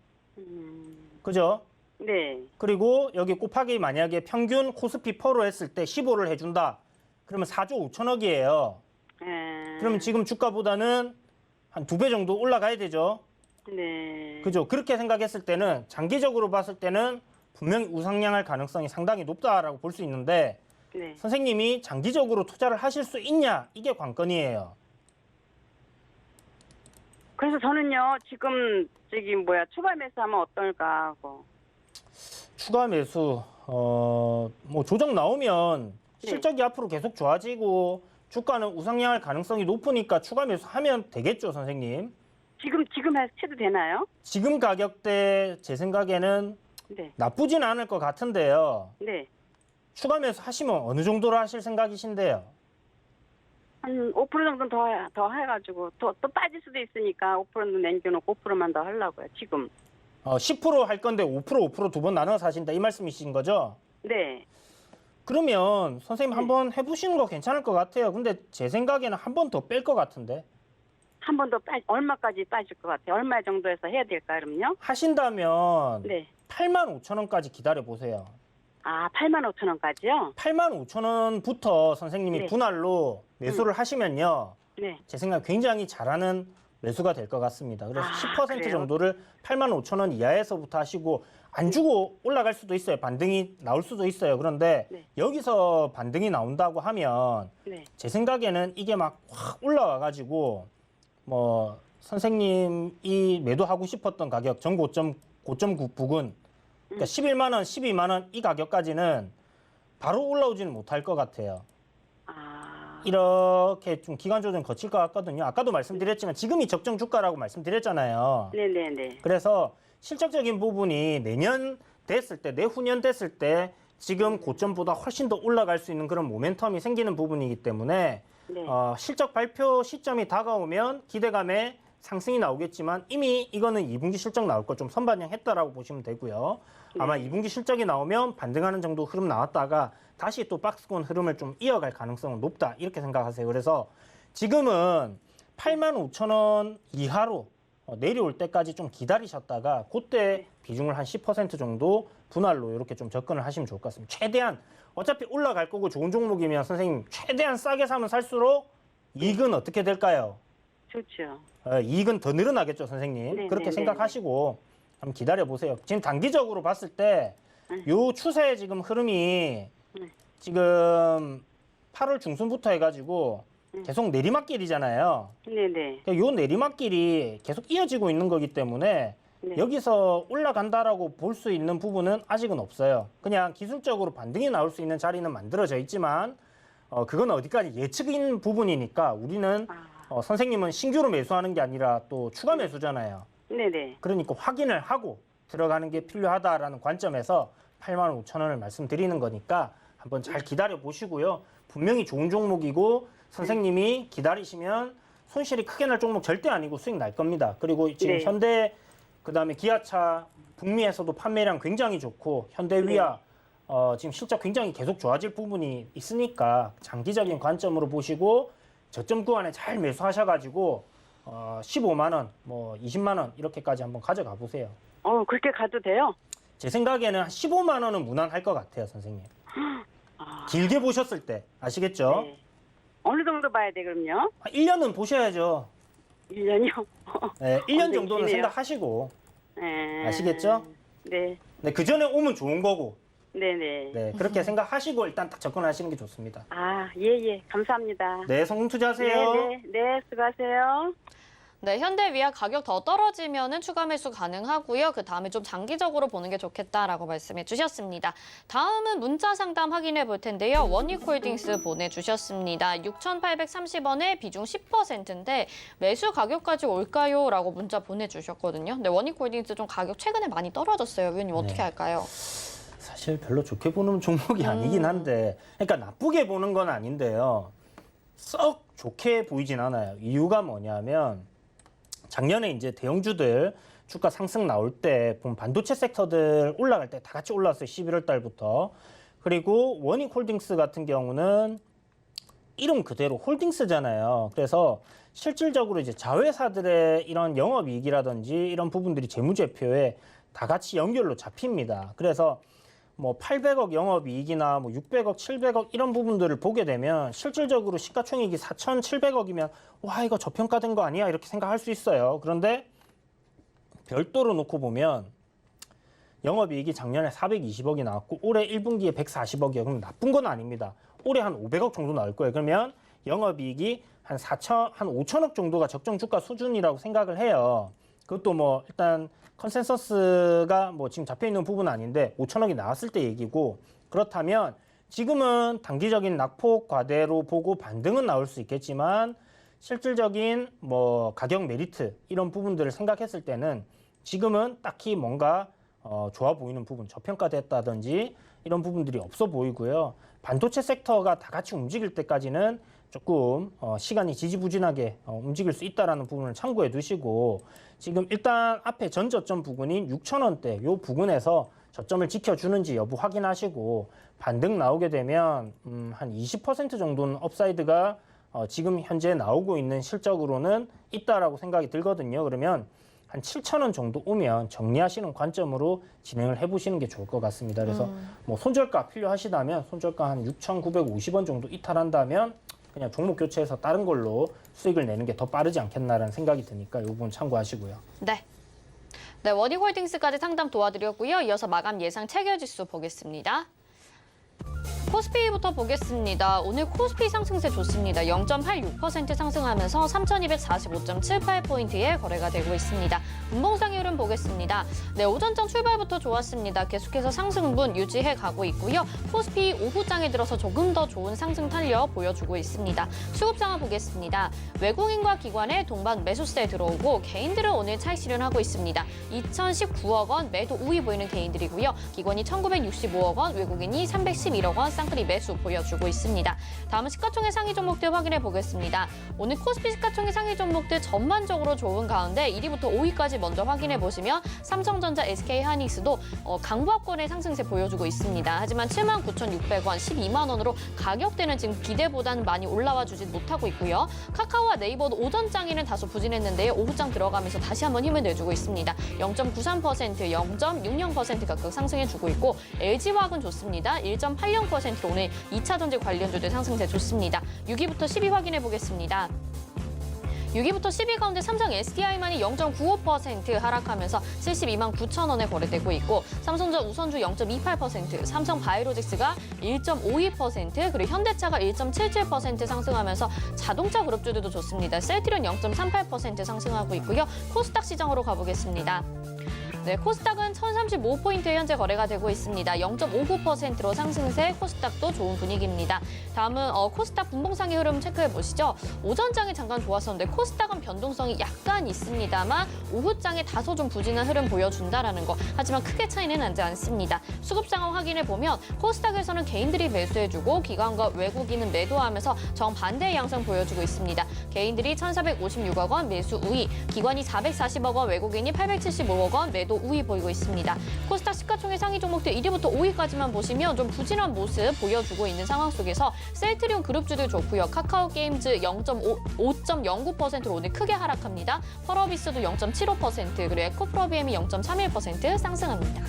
그죠? 네. 그리고 여기 곱하기 만약에 평균 코스피 퍼로 했을 때 15를 해준다. 그러면 4조 5천억이에요. 그러면 지금 주가보다는 한 2배 정도 올라가야 되죠. 네. 그죠? 그렇게 생각했을 때는 장기적으로 봤을 때는 분명히 우상향할 가능성이 상당히 높다라고 볼 수 있는데 네. 선생님이 장기적으로 투자를 하실 수 있냐? 이게 관건이에요. 그래서 저는요, 지금, 추가 매수하면 어떨까 하고. 추가 매수, 뭐 조정 나오면 실적이 앞으로 계속 좋아지고 주가는 우상향할 가능성이 높으니까 추가 매수하면 되겠죠, 선생님. 지금 해도 되나요? 지금 가격대 제 생각에는 네. 나쁘진 않을 것 같은데요. 네. 추가 매수 하시면 어느 정도로 하실 생각이신데요? 한 5% 정도는 더 해가지고, 또 빠질 수도 있으니까 5%는 남겨놓고 5%만 더 하려고요, 지금. 10% 할 건데 5% 두 번 나눠서 하신다 이 말씀이신 거죠? 네. 그러면 선생님 한번 해보시는 거 괜찮을 것 같아요. 근데 제 생각에는 한 번 더 뺄 것 같은데. 한 번 더 얼마까지 빠질 것 같아요? 얼마 정도에서 해야 될까, 그럼요? 하신다면 네. 85,000원까지 기다려보세요. 아, 85,000원까지요? 85,000원부터 선생님이 네. 분할로 매수를 하시면요. 네. 제 생각에 굉장히 잘하는 매수가 될 것 같습니다. 그래서 아, 10% 그래요? 정도를 85,000원 이하에서부터 하시고 안 주고 올라갈 수도 있어요. 반등이 나올 수도 있어요. 그런데 네. 여기서 반등이 나온다고 하면 네. 제 생각에는 이게 막 확 올라와가지고 뭐 선생님이 매도하고 싶었던 가격 전고점 9 부근 그러니까 11만 원, 12만 원 이 가격까지는 바로 올라오지는 못할 것 같아요. 아, 이렇게 좀 기간 조정 거칠 것 같거든요. 아까도 말씀드렸지만 지금이 적정 주가라고 말씀드렸잖아요. 네네네. 그래서 실적적인 부분이 내년 됐을 때, 내후년 됐을 때 지금 고점보다 훨씬 더 올라갈 수 있는 그런 모멘텀이 생기는 부분이기 때문에 네. 실적 발표 시점이 다가오면 기대감에 상승이 나오겠지만 이미 이거는 2분기 실적 나올 걸 좀 선반영했다라고 보시면 되고요. 아마 2분기 실적이 나오면 반등하는 정도 흐름 나왔다가 다시 또 박스권 흐름을 좀 이어갈 가능성은 높다 이렇게 생각하세요. 그래서 지금은 85,000원 이하로 내려올 때까지 좀 기다리셨다가 그때 비중을 한 10% 정도 분할로 이렇게 좀 접근을 하시면 좋을 것 같습니다. 최대한 어차피 올라갈 거고 좋은 종목이면 선생님 최대한 싸게 사면 살수록 이익은 어떻게 될까요? 좋죠. 이익은 더 늘어나겠죠, 선생님. 네, 그렇게 네, 생각하시고 한번 기다려 보세요. 지금 단기적으로 봤을 때 요 추세의 지금 흐름이 지금 8월 중순부터 해가지고 계속 내리막길이잖아요. 네네. 그러니까 요 내리막길이 계속 이어지고 있는 거기 때문에 네. 여기서 올라간다라고 볼 수 있는 부분은 아직은 없어요. 그냥 기술적으로 반등이 나올 수 있는 자리는 만들어져 있지만 그건 어디까지 예측인 부분이니까 우리는 선생님은 신규로 매수하는 게 아니라 또 추가 매수잖아요. 네네. 그러니까 확인을 하고 들어가는 게 필요하다라는 관점에서 85,000원을 말씀드리는 거니까 한번 잘 기다려 보시고요. 분명히 좋은 종목이고 선생님이 기다리시면 손실이 크게 날 종목 절대 아니고 수익 날 겁니다. 그리고 지금 네. 현대 그다음에 기아차 북미에서도 판매량 굉장히 좋고 현대위아 지금 실적 굉장히 계속 좋아질 부분이 있으니까 장기적인 관점으로 보시고 저점 구간에 잘 매수하셔가지고 15만 원, 뭐 20만 원 이렇게까지 한번 가져가 보세요. 그렇게 가도 돼요? 제 생각에는 한 15만 원은 무난할 것 같아요, 선생님. 길게 보셨을 때 아시겠죠? 네. 어느 정도 봐야 돼 그럼요? 1년은 보셔야죠. 1년이요? 네, 1년 정도는 기네요. 생각하시고. 네. 아시겠죠? 네. 네, 그 전에 오면 좋은 거고. 네네. 네, 그렇게 생각하시고 일단 딱 접근하시는 게 좋습니다. 아, 예. 감사합니다. 네, 성공 투자하세요. 네, 수고하세요. 네, 현대 위아 가격 더 떨어지면은 추가 매수 가능하고요. 그 다음에 좀 장기적으로 보는 게 좋겠다라고 말씀해 주셨습니다. 다음은 문자 상담 확인해 볼 텐데요. 원익홀딩스 보내주셨습니다. 6,830원에 비중 10%인데 매수 가격까지 올까요? 라고 문자 보내주셨거든요. 네, 원익홀딩스 좀 가격 최근에 많이 떨어졌어요. 위원님 어떻게 네. 할까요? 사실 별로 좋게 보는 종목이 아니긴 한데, 그러니까 나쁘게 보는 건 아닌데요. 썩 좋게 보이진 않아요. 이유가 뭐냐면 작년에 이제 대형주들 주가 상승 나올 때 보면 반도체 섹터들 올라갈 때 다 같이 올랐어요. 11월 달부터. 그리고 원익홀딩스 같은 경우는 이름 그대로 홀딩스잖아요. 그래서 실질적으로 이제 자회사들의 이런 영업이익이라든지 이런 부분들이 재무제표에 다 같이 연결로 잡힙니다. 그래서 뭐 800억 영업이익이나 뭐 600억, 700억 이런 부분들을 보게 되면 실질적으로 시가총액이 4,700억이면 와 이거 저평가된 거 아니야 이렇게 생각할 수 있어요. 그런데 별도로 놓고 보면 영업이익이 작년에 420억이 나왔고 올해 1분기에 140억이요. 그럼 나쁜 건 아닙니다. 올해 한 500억 정도 나올 거예요. 그러면 영업이익이 한 5천억 정도가 적정 주가 수준이라고 생각을 해요. 그것도 뭐 일단 컨센서스가 뭐 지금 잡혀 있는 부분은 아닌데 5천억이 나왔을 때 얘기고, 그렇다면 지금은 단기적인 낙폭 과대로 보고 반등은 나올 수 있겠지만 실질적인 뭐 가격 메리트 이런 부분들을 생각했을 때는 지금은 딱히 뭔가 좋아 보이는 부분, 저평가됐다든지 이런 부분들이 없어 보이고요. 반도체 섹터가 다 같이 움직일 때까지는 조금 시간이 지지부진하게 움직일 수 있다는 부분을 참고해 두시고, 지금 일단 앞에 전저점 부근인 6,000원대 요 부근에서 저점을 지켜주는지 여부 확인하시고, 반등 나오게 되면 한 20% 정도는 업사이드가 지금 현재 나오고 있는 실적으로는 있다라고 생각이 들거든요. 그러면 한 7,000원 정도 오면 정리하시는 관점으로 진행을 해보시는 게 좋을 것 같습니다. 그래서 뭐 손절가 필요하시다면 손절가 한 6,950원 정도 이탈한다면 그냥 종목 교체해서 다른 걸로 수익을 내는 게 더 빠르지 않겠나라는 생각이 드니까 이 부분 참고하시고요. 네. 네, 원익홀딩스까지 상담 도와드렸고요. 이어서 마감 예상 체결지수 보겠습니다. 코스피부터 보겠습니다. 오늘 코스피 상승세 좋습니다. 0.86% 상승하면서 3,245.78포인트에 거래가 되고 있습니다. 분봉상의 흐름 보겠습니다. 네, 오전장 출발부터 좋았습니다. 계속해서 상승분 유지해 가고 있고요. 코스피 오후장에 들어서 조금 더 좋은 상승 탄력 보여주고 있습니다. 수급 상황 보겠습니다. 외국인과 기관의 동반 매수세 들어오고 개인들은 오늘 차익 실현하고 있습니다. 2,019억 원 매도 우위 보이는 개인들이고요. 기관이 1,965억 원, 외국인이 311억 원 쌍끌이 매수 보여주고 있습니다. 다음은 시가총액 상위 종목들 확인해 보겠습니다. 오늘 코스피 시가총액 상위 종목들 전반적으로 좋은 가운데 1위부터 5위까지 먼저 확인해 보시면 삼성전자, SK하이닉스도 강보합권의 상승세 보여주고 있습니다. 하지만 79,600원, 12만 원으로 가격대는 지금 기대보다는 많이 올라와 주진 못하고 있고요. 카카오와 네이버도 오전장에는 다소 부진했는데요. 오후장 들어가면서 다시 한번 힘을 내주고 있습니다. 0.93%, 0.60% 각각 상승해주고 있고 LG화학은 좋습니다. 1.80%로 오늘 2차 전지 관련주들 상승세 좋습니다. 6위부터 10위 확인해 보겠습니다. 6위부터 10위 가운데 삼성 SDI만이 0.95% 하락하면서 72만 9천 원에 거래되고 있고, 삼성전자 우선주 0.28%, 삼성바이오로직스가 1.52%, 그리고 현대차가 1.77% 상승하면서 자동차 그룹주들도 좋습니다. 셀트리온 0.38% 상승하고 있고요. 코스닥 시장으로 가보겠습니다. 네, 코스닥은 1,035포인트에 현재 거래가 되고 있습니다. 0.59%로 상승세, 코스닥도 좋은 분위기입니다. 다음은 코스닥 분봉상의 흐름 체크해 보시죠. 오전장에 잠깐 좋았었는데 코스닥은 변동성이 약간 있습니다만 오후장에 다소 좀 부진한 흐름 보여준다라는 거. 하지만 크게 차이는 나지 않습니다. 수급 상황 확인해 보면 코스닥에서는 개인들이 매수해주고 기관과 외국인은 매도하면서 정반대의 양상 보여주고 있습니다. 개인들이 1,456억 원 매수 우위, 기관이 440억 원, 외국인이 875억 원 매도 우위 보이고 있습니다. 코스닥 시가총액 상위 종목들 1위부터 5위까지만 보시면 좀 부진한 모습 보여주고 있는 상황 속에서 셀트리온 그룹주들 좋고요. 카카오게임즈 5.09%로 오늘 크게 하락합니다. 펄어비스도 0.75%, 그리고 에코프로비엠이 0.31% 상승합니다.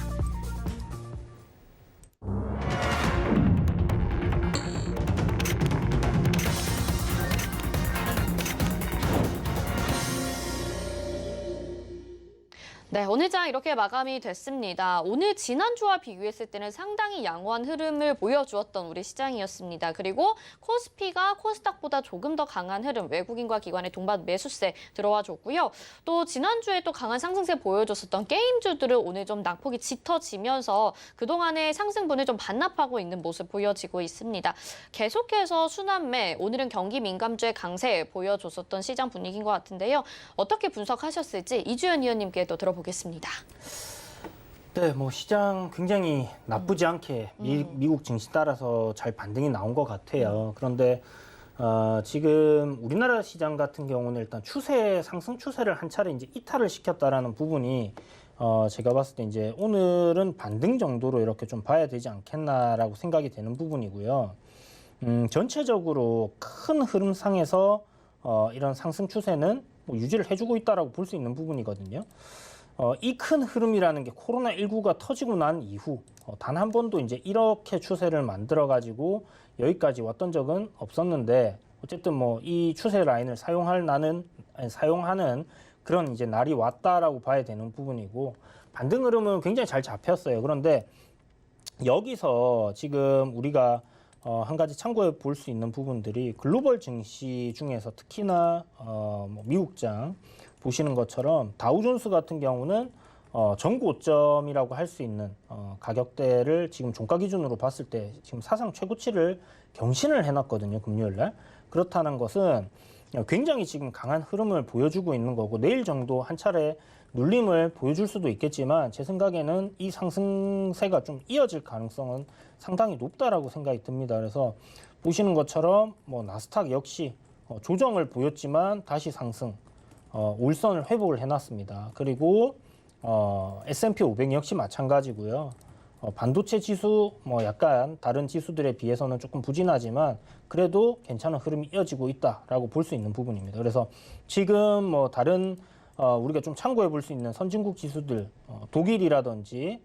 네, 오늘 장 이렇게 마감이 됐습니다. 오늘 지난주와 비교했을 때는 상당히 양호한 흐름을 보여주었던 우리 시장이었습니다. 그리고 코스피가 코스닥보다 조금 더 강한 흐름, 외국인과 기관의 동반 매수세 들어와 줬고요. 또 지난주에 또 강한 상승세 보여줬었던 게임주들은 오늘 좀 낙폭이 짙어지면서 그동안의 상승분을 좀 반납하고 있는 모습 보여지고 있습니다. 계속해서 순환매, 오늘은 경기 민감주의 강세 보여줬었던 시장 분위기인 것 같은데요. 어떻게 분석하셨을지 이주연 위원님께 또 들어보겠습니다. 네, 뭐 시장 굉장히 나쁘지 않게 미국 증시 따라서 잘 반등이 나온 것 같아요. 그런데 지금 우리나라 시장 같은 경우는 일단 상승 추세를 한 차례 이제 이탈을 시켰다라는 부분이 제가 봤을 때 이제 오늘은 반등 정도로 이렇게 좀 봐야 되지 않겠나라고 생각이 되는 부분이고요. 전체적으로 큰 흐름상에서 이런 상승 추세는 뭐 유지를 해주고 있다라고 볼 수 있는 부분이거든요. 이 큰 흐름이라는 게 코로나19가 터지고 난 이후 단 한 번도 이제 이렇게 추세를 만들어 가지고 여기까지 왔던 적은 없었는데 어쨌든 뭐 이 추세 라인을 사용하는 그런 이제 날이 왔다라고 봐야 되는 부분이고 반등 흐름은 굉장히 잘 잡혔어요. 그런데 여기서 지금 우리가 한 가지 참고해 볼 수 있는 부분들이 글로벌 증시 중에서 특히나 뭐 미국장 보시는 것처럼 다우존스 같은 경우는 전고점이라고 할 수 있는 가격대를 지금 종가 기준으로 봤을 때 지금 사상 최고치를 경신을 해놨거든요, 금요일 날. 그렇다는 것은 굉장히 지금 강한 흐름을 보여주고 있는 거고 내일 정도 한 차례 눌림을 보여줄 수도 있겠지만 제 생각에는 이 상승세가 좀 이어질 가능성은 상당히 높다라고 생각이 듭니다. 그래서 보시는 것처럼 뭐 나스닥 역시 조정을 보였지만 다시 상승, 울선을 회복을 해놨습니다. 그리고 S&P 500 역시 마찬가지고요. 반도체 지수 뭐 약간 다른 지수들에 비해서는 조금 부진하지만 그래도 괜찮은 흐름이 이어지고 있다라고 볼 수 있는 부분입니다. 그래서 지금 뭐 다른 우리가 좀 참고해 볼 수 있는 선진국 지수들 독일이라든지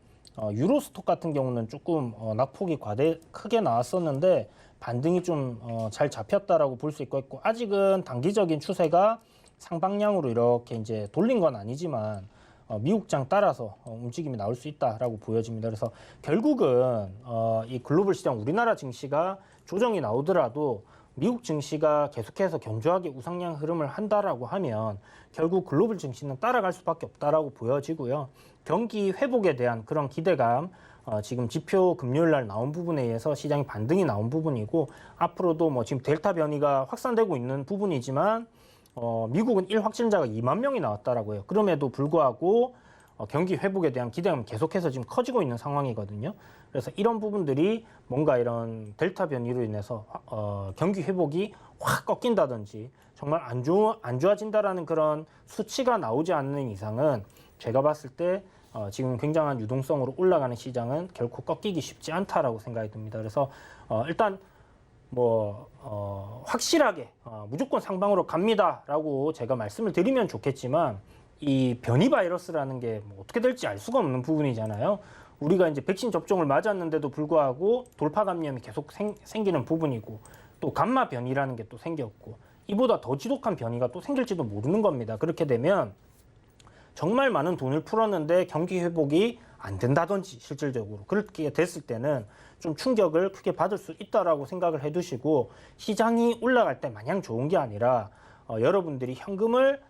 유로스톡 같은 경우는 조금 낙폭이 크게 나왔었는데 반등이 좀 잘 잡혔다라고 볼 수 있고 아직은 단기적인 추세가 상방향으로 이렇게 이제 돌린 건 아니지만 미국장 따라서 움직임이 나올 수 있다라고 보여집니다. 그래서 결국은 이 글로벌 시장 우리나라 증시가 조정이 나오더라도 미국 증시가 계속해서 견조하게 우상향 흐름을 한다라고 하면 결국 글로벌 증시는 따라갈 수밖에 없다라고 보여지고요. 경기 회복에 대한 그런 기대감, 지금 지표 금요일 날 나온 부분에 의해서 시장이 반등이 나온 부분이고 앞으로도 뭐 지금 델타 변이가 확산되고 있는 부분이지만 미국은 1확진자가 2만 명이 나왔다라고 해요. 그럼에도 불구하고 경기 회복에 대한 기대감이 계속해서 지금 커지고 있는 상황이거든요. 그래서 이런 부분들이 뭔가 이런 델타 변이로 인해서 경기 회복이 확 꺾인다든지 정말 안 좋아진다라는 그런 수치가 나오지 않는 이상은 제가 봤을 때 지금 굉장한 유동성으로 올라가는 시장은 결코 꺾이기 쉽지 않다라고 생각이 듭니다. 그래서 일단 확실하게 무조건 상방으로 갑니다라고 제가 말씀을 드리면 좋겠지만 이 변이 바이러스라는 게 뭐 어떻게 될지 알 수가 없는 부분이잖아요. 우리가 이제 백신 접종을 맞았는데도 불구하고 돌파 감염이 계속 생기는 부분이고 또 감마 변이라는 게 또 생겼고 이보다 더 지독한 변이가 또 생길지도 모르는 겁니다. 그렇게 되면 정말 많은 돈을 풀었는데 경기 회복이 안 된다든지 실질적으로 그렇게 됐을 때는 좀 충격을 크게 받을 수 있다라고 생각을 해두시고 시장이 올라갈 때 마냥 좋은 게 아니라 여러분들이 현금을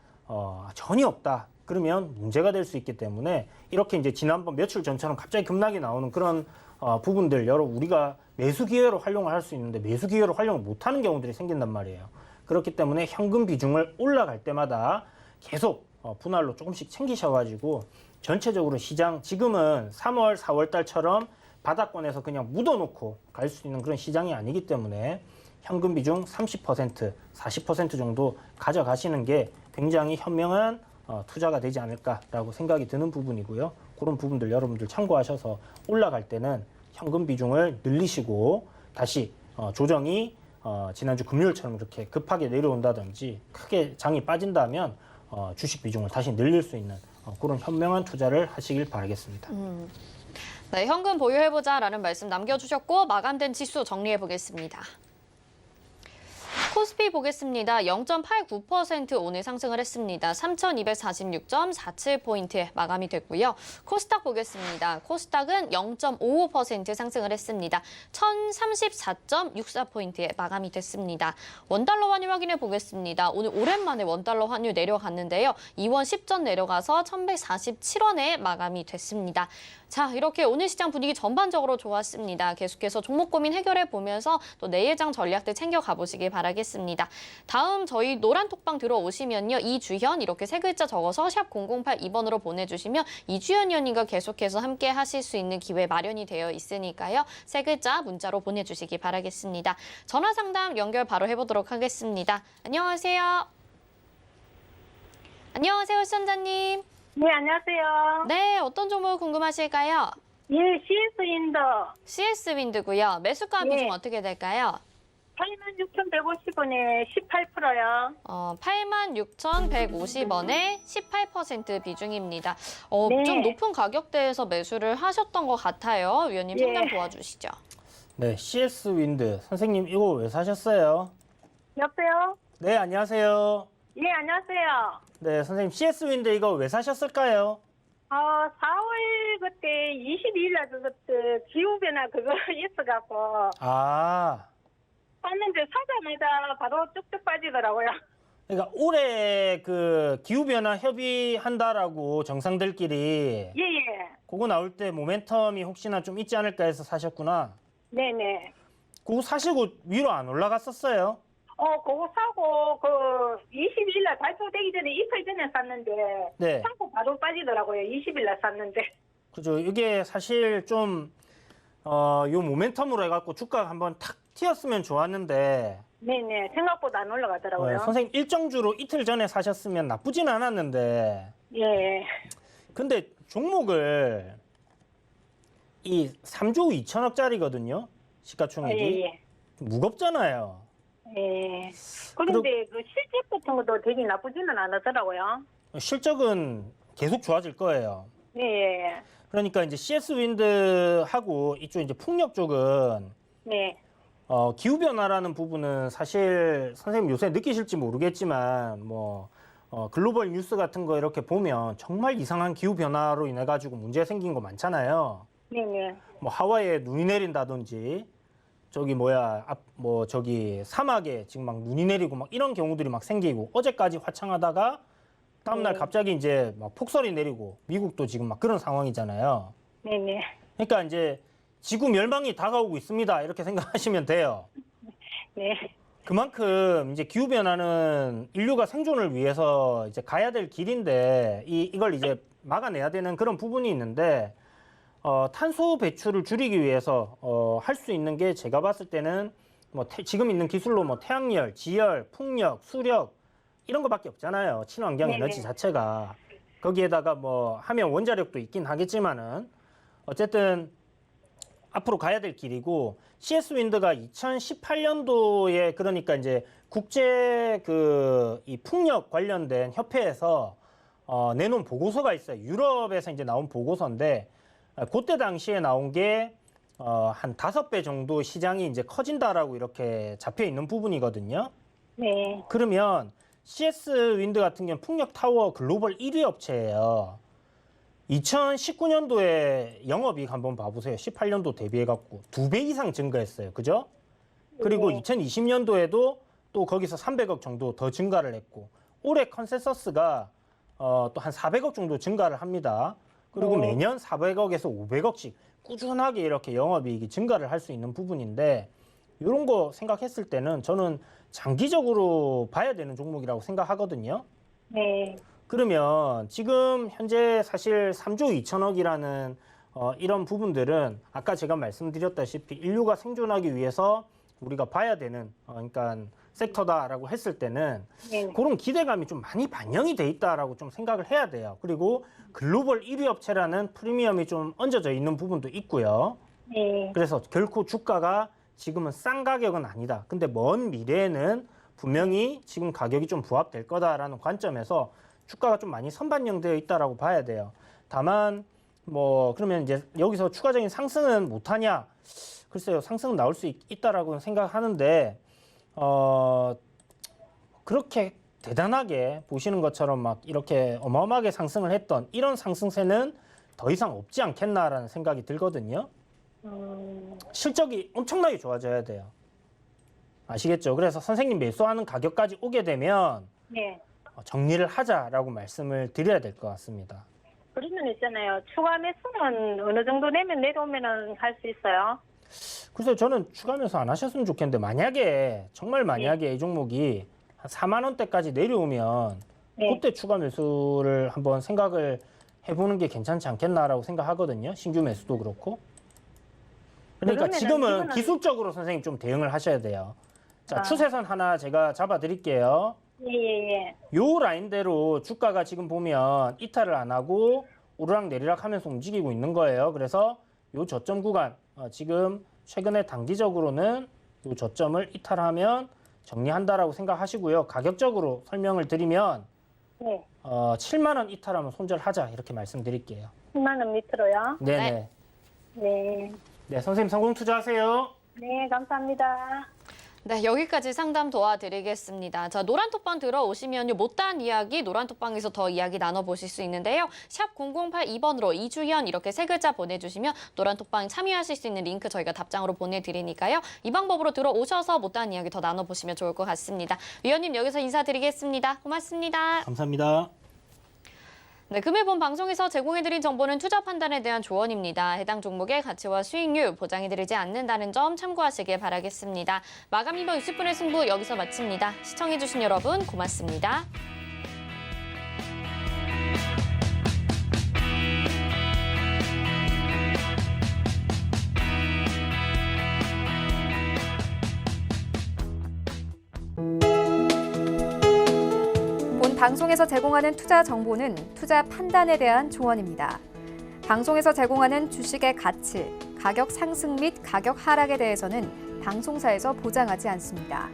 전혀 없다 그러면 문제가 될 수 있기 때문에 이렇게 이제 지난번 며칠 전처럼 갑자기 급락이 나오는 그런 부분들 우리가 매수 기회로 활용을 할 수 있는데 매수 기회로 활용을 못하는 경우들이 생긴단 말이에요. 그렇기 때문에 현금 비중을 올라갈 때마다 계속 분할로 조금씩 챙기셔가지고 전체적으로 시장 지금은 3월, 4월 달처럼 바닥권에서 그냥 묻어놓고 갈 수 있는 그런 시장이 아니기 때문에 현금 비중 30%, 40% 정도 가져가시는 게 굉장히 현명한 투자가 되지 않을까라고 생각이 드는 부분이고요. 그런 부분들 여러분들 참고하셔서 올라갈 때는 현금 비중을 늘리시고 다시 조정이 지난주 금요일처럼 이렇게 급하게 내려온다든지 크게 장이 빠진다면 주식 비중을 다시 늘릴 수 있는 그런 현명한 투자를 하시길 바라겠습니다. 네, 현금 보유해보자라는 말씀 남겨주셨고 마감된 지수 정리해보겠습니다. 코스피 보겠습니다. 0.89% 오늘 상승을 했습니다. 3,246.47포인트에 마감이 됐고요. 코스닥 보겠습니다. 코스닥은 0.55% 상승을 했습니다. 1,034.64포인트에 마감이 됐습니다. 원달러 환율 확인해 보겠습니다. 오늘 오랜만에 원달러 환율 내려갔는데요. 2원 10전 내려가서 1,147원에 마감이 됐습니다. 자, 이렇게 오늘 시장 분위기 전반적으로 좋았습니다. 계속해서 종목 고민 해결해 보면서 또 내일장 전략들 챙겨 가보시길 바라겠습니다. 다음 저희 노란 톡방 들어오시면요. 이주현 이렇게 세 글자 적어서 샵 0082번으로 보내주시면 이주현 의원님과 계속해서 함께 하실 수 있는 기회 마련이 되어 있으니까요. 세 글자 문자로 보내주시기 바라겠습니다. 전화 상담 연결 바로 해보도록 하겠습니다. 안녕하세요. 안녕하세요, 시청자님. 네, 안녕하세요. 네, 어떤 종목 궁금하실까요? 예, CS-윈더 CS-윈드고요. 매수가 네. 비중 어떻게 될까요? 86,150원에 18%요. 86,150원에 18% 비중입니다. 네. 좀 높은 가격대에서 매수를 하셨던 것 같아요. 위원님 상담 예. 도와주시죠. 네, CS 윈드 선생님 이거 왜 사셨어요? 여보세요? 네, 안녕하세요. 예, 안녕하세요. 네, 선생님 CS 윈드 이거 왜 사셨을까요? 4월 그때 22일 날 그때 기후변화 그거 있어갖고 아, 샀는데 사자마자 바로 쭉쭉 빠지더라고요. 그러니까 올해 그 기후변화 협의한다라고 정상들끼리 예, 예. 그거 나올 때 모멘텀이 혹시나 좀 있지 않을까 해서 사셨구나. 네네. 그거 사시고 위로 안 올라갔었어요? 그거 사고, 22일 날 발표되기 전에 이틀 전에 샀는데, 네. 사고 바로 빠지더라고요. 20일 날 샀는데. 그죠. 이게 사실 좀, 요 모멘텀으로 해갖고 주가가 한번 탁 튀었으면 좋았는데, 네네. 생각보다 안 올라가더라고요. 선생님 일정주로 이틀 전에 사셨으면 나쁘진 않았는데, 예. 근데 종목을 이 3조 2천억짜리거든요. 시가총액이. 예, 예. 무겁잖아요. 예. 그런데 그 실적 같은 것도 되게 나쁘지는 않았더라고요. 실적은 계속 좋아질 거예요. 예. 그러니까 이제 CS 윈드하고 이쪽 이제 풍력 쪽은 네. 기후 변화라는 부분은 사실 선생님 요새 느끼실지 모르겠지만 글로벌 뉴스 같은 거 이렇게 보면 정말 이상한 기후 변화로 인해 가지고 문제 생긴 거 많잖아요. 네네. 하와이에 눈이 내린다든지 저기 사막에 지금 막 눈이 내리고 막 이런 경우들이 막 생기고 어제까지 화창하다가 다음날 네. 갑자기 이제 막 폭설이 내리고 미국도 지금 막 그런 상황이잖아요. 네네. 그러니까 이제 지구 멸망이 다가오고 있습니다. 이렇게 생각하시면 돼요. 네. 그만큼 이제 기후 변화는 인류가 생존을 위해서 이제 가야 될 길인데 이걸 이제 막아내야 되는 그런 부분이 있는데 탄소 배출을 줄이기 위해서 할 수 있는 게 제가 봤을 때는 지금 있는 기술로 태양열, 지열, 풍력, 수력 이런 거밖에 없잖아요. 친환경 네네. 에너지 자체가. 거기에다가 하면 원자력도 있긴 하겠지만은 어쨌든 앞으로 가야 될 길이고 CS 윈드가 2018년도에 그러니까 이제 국제 이 풍력 관련된 협회에서 내놓은 보고서가 있어요. 유럽에서 이제 나온 보고서인데 그때 당시에 나온 게 한 5배 정도 시장이 이제 커진다라고 이렇게 잡혀 있는 부분이거든요. 네. 그러면 CS 윈드 같은 경우는 풍력 타워 글로벌 1위 업체예요. 2019년도에 영업이익 한번 봐보세요. 18년도 대비해갖고 2배 이상 증가했어요. 그죠? 그리고 네. 2020년도에도 또 거기서 300억 정도 더 증가를 했고 올해 컨센서스가 또 한 400억 정도 증가를 합니다. 그리고 네. 매년 400억에서 500억씩 꾸준하게 이렇게 영업이익이 증가를 할 수 있는 부분인데 이런 거 생각했을 때는 저는 장기적으로 봐야 되는 종목이라고 생각하거든요. 네. 그러면 지금 현재 사실 3조 2천억이라는 이런 부분들은 아까 제가 말씀드렸다시피 인류가 생존하기 위해서 우리가 봐야 되는 그러니까 섹터다라고 했을 때는 네. 그런 기대감이 좀 많이 반영이 돼 있다라고 좀 생각을 해야 돼요. 그리고 글로벌 1위 업체라는 프리미엄이 좀 얹어져 있는 부분도 있고요. 네. 그래서 결코 주가가 지금은 싼 가격은 아니다. 근데 먼 미래에는 분명히 지금 가격이 좀 부합될 거다라는 관점에서 주가가 좀 많이 선반영되어 있다라고 봐야 돼요. 다만 그러면 이제 여기서 추가적인 상승은 못하냐? 글쎄요, 상승은 나올 수 있다라고 생각하는데 그렇게 대단하게 보시는 것처럼 막 이렇게 어마어마하게 상승을 했던 이런 상승세는 더 이상 없지 않겠나라는 생각이 들거든요. 실적이 엄청나게 좋아져야 돼요. 아시겠죠? 그래서 선생님 매수하는 가격까지 오게 되면 네. 정리를 하자라고 말씀을 드려야 될 것 같습니다. 그러면 있잖아요. 추가 매수는 어느 정도 내면 내려오면은 할 수 있어요? 글쎄요, 저는 추가 매수 안 하셨으면 좋겠는데 만약에 정말 만약에 이 종목이 한 4만 원대까지 내려오면 네. 그때 추가 매수를 한번 생각을 해보는 게 괜찮지 않겠나라고 생각하거든요. 신규 매수도 그렇고. 그러니까 그러면은 지금은 이거는- 기술적으로 선생님 좀 대응을 하셔야 돼요. 자, 아. 추세선 하나 제가 잡아드릴게요. 예. 요 라인대로 주가가 지금 보면 이탈을 안 하고 오르락 내리락 하면서 움직이고 있는 거예요. 그래서 요 저점 구간 지금 최근에 단기적으로는 요 저점을 이탈하면 정리한다라고 생각하시고요. 가격적으로 설명을 드리면 네. 7만 원 이탈하면 손절하자 이렇게 말씀드릴게요. 10만 원 밑으로요? 네네. 네. 네, 선생님 성공 투자하세요. 네, 감사합니다. 네, 여기까지 상담 도와드리겠습니다. 자, 노란톡방 들어오시면요. 못다한 이야기 노란톡방에서 더 이야기 나눠보실 수 있는데요. 샵 0082번으로 이주연 이렇게 세 글자 보내주시면 노란톡방 참여하실 수 있는 링크 저희가 답장으로 보내드리니까요. 이 방법으로 들어오셔서 못다한 이야기 더 나눠보시면 좋을 것 같습니다. 위원님 여기서 인사드리겠습니다. 고맙습니다. 감사합니다. 네, 금일 본 방송에서 제공해드린 정보는 투자 판단에 대한 조언입니다. 해당 종목의 가치와 수익률 보장해드리지 않는다는 점 참고하시길 바라겠습니다. 마감 2번 60분의 승부 여기서 마칩니다. 시청해주신 여러분 고맙습니다. 본 방송에서 제공하는 투자 정보는 투자 판단에 대한 조언입니다. 방송에서 제공하는 주식의 가치, 가격 상승 및 가격 하락에 대해서는 방송사에서 보장하지 않습니다.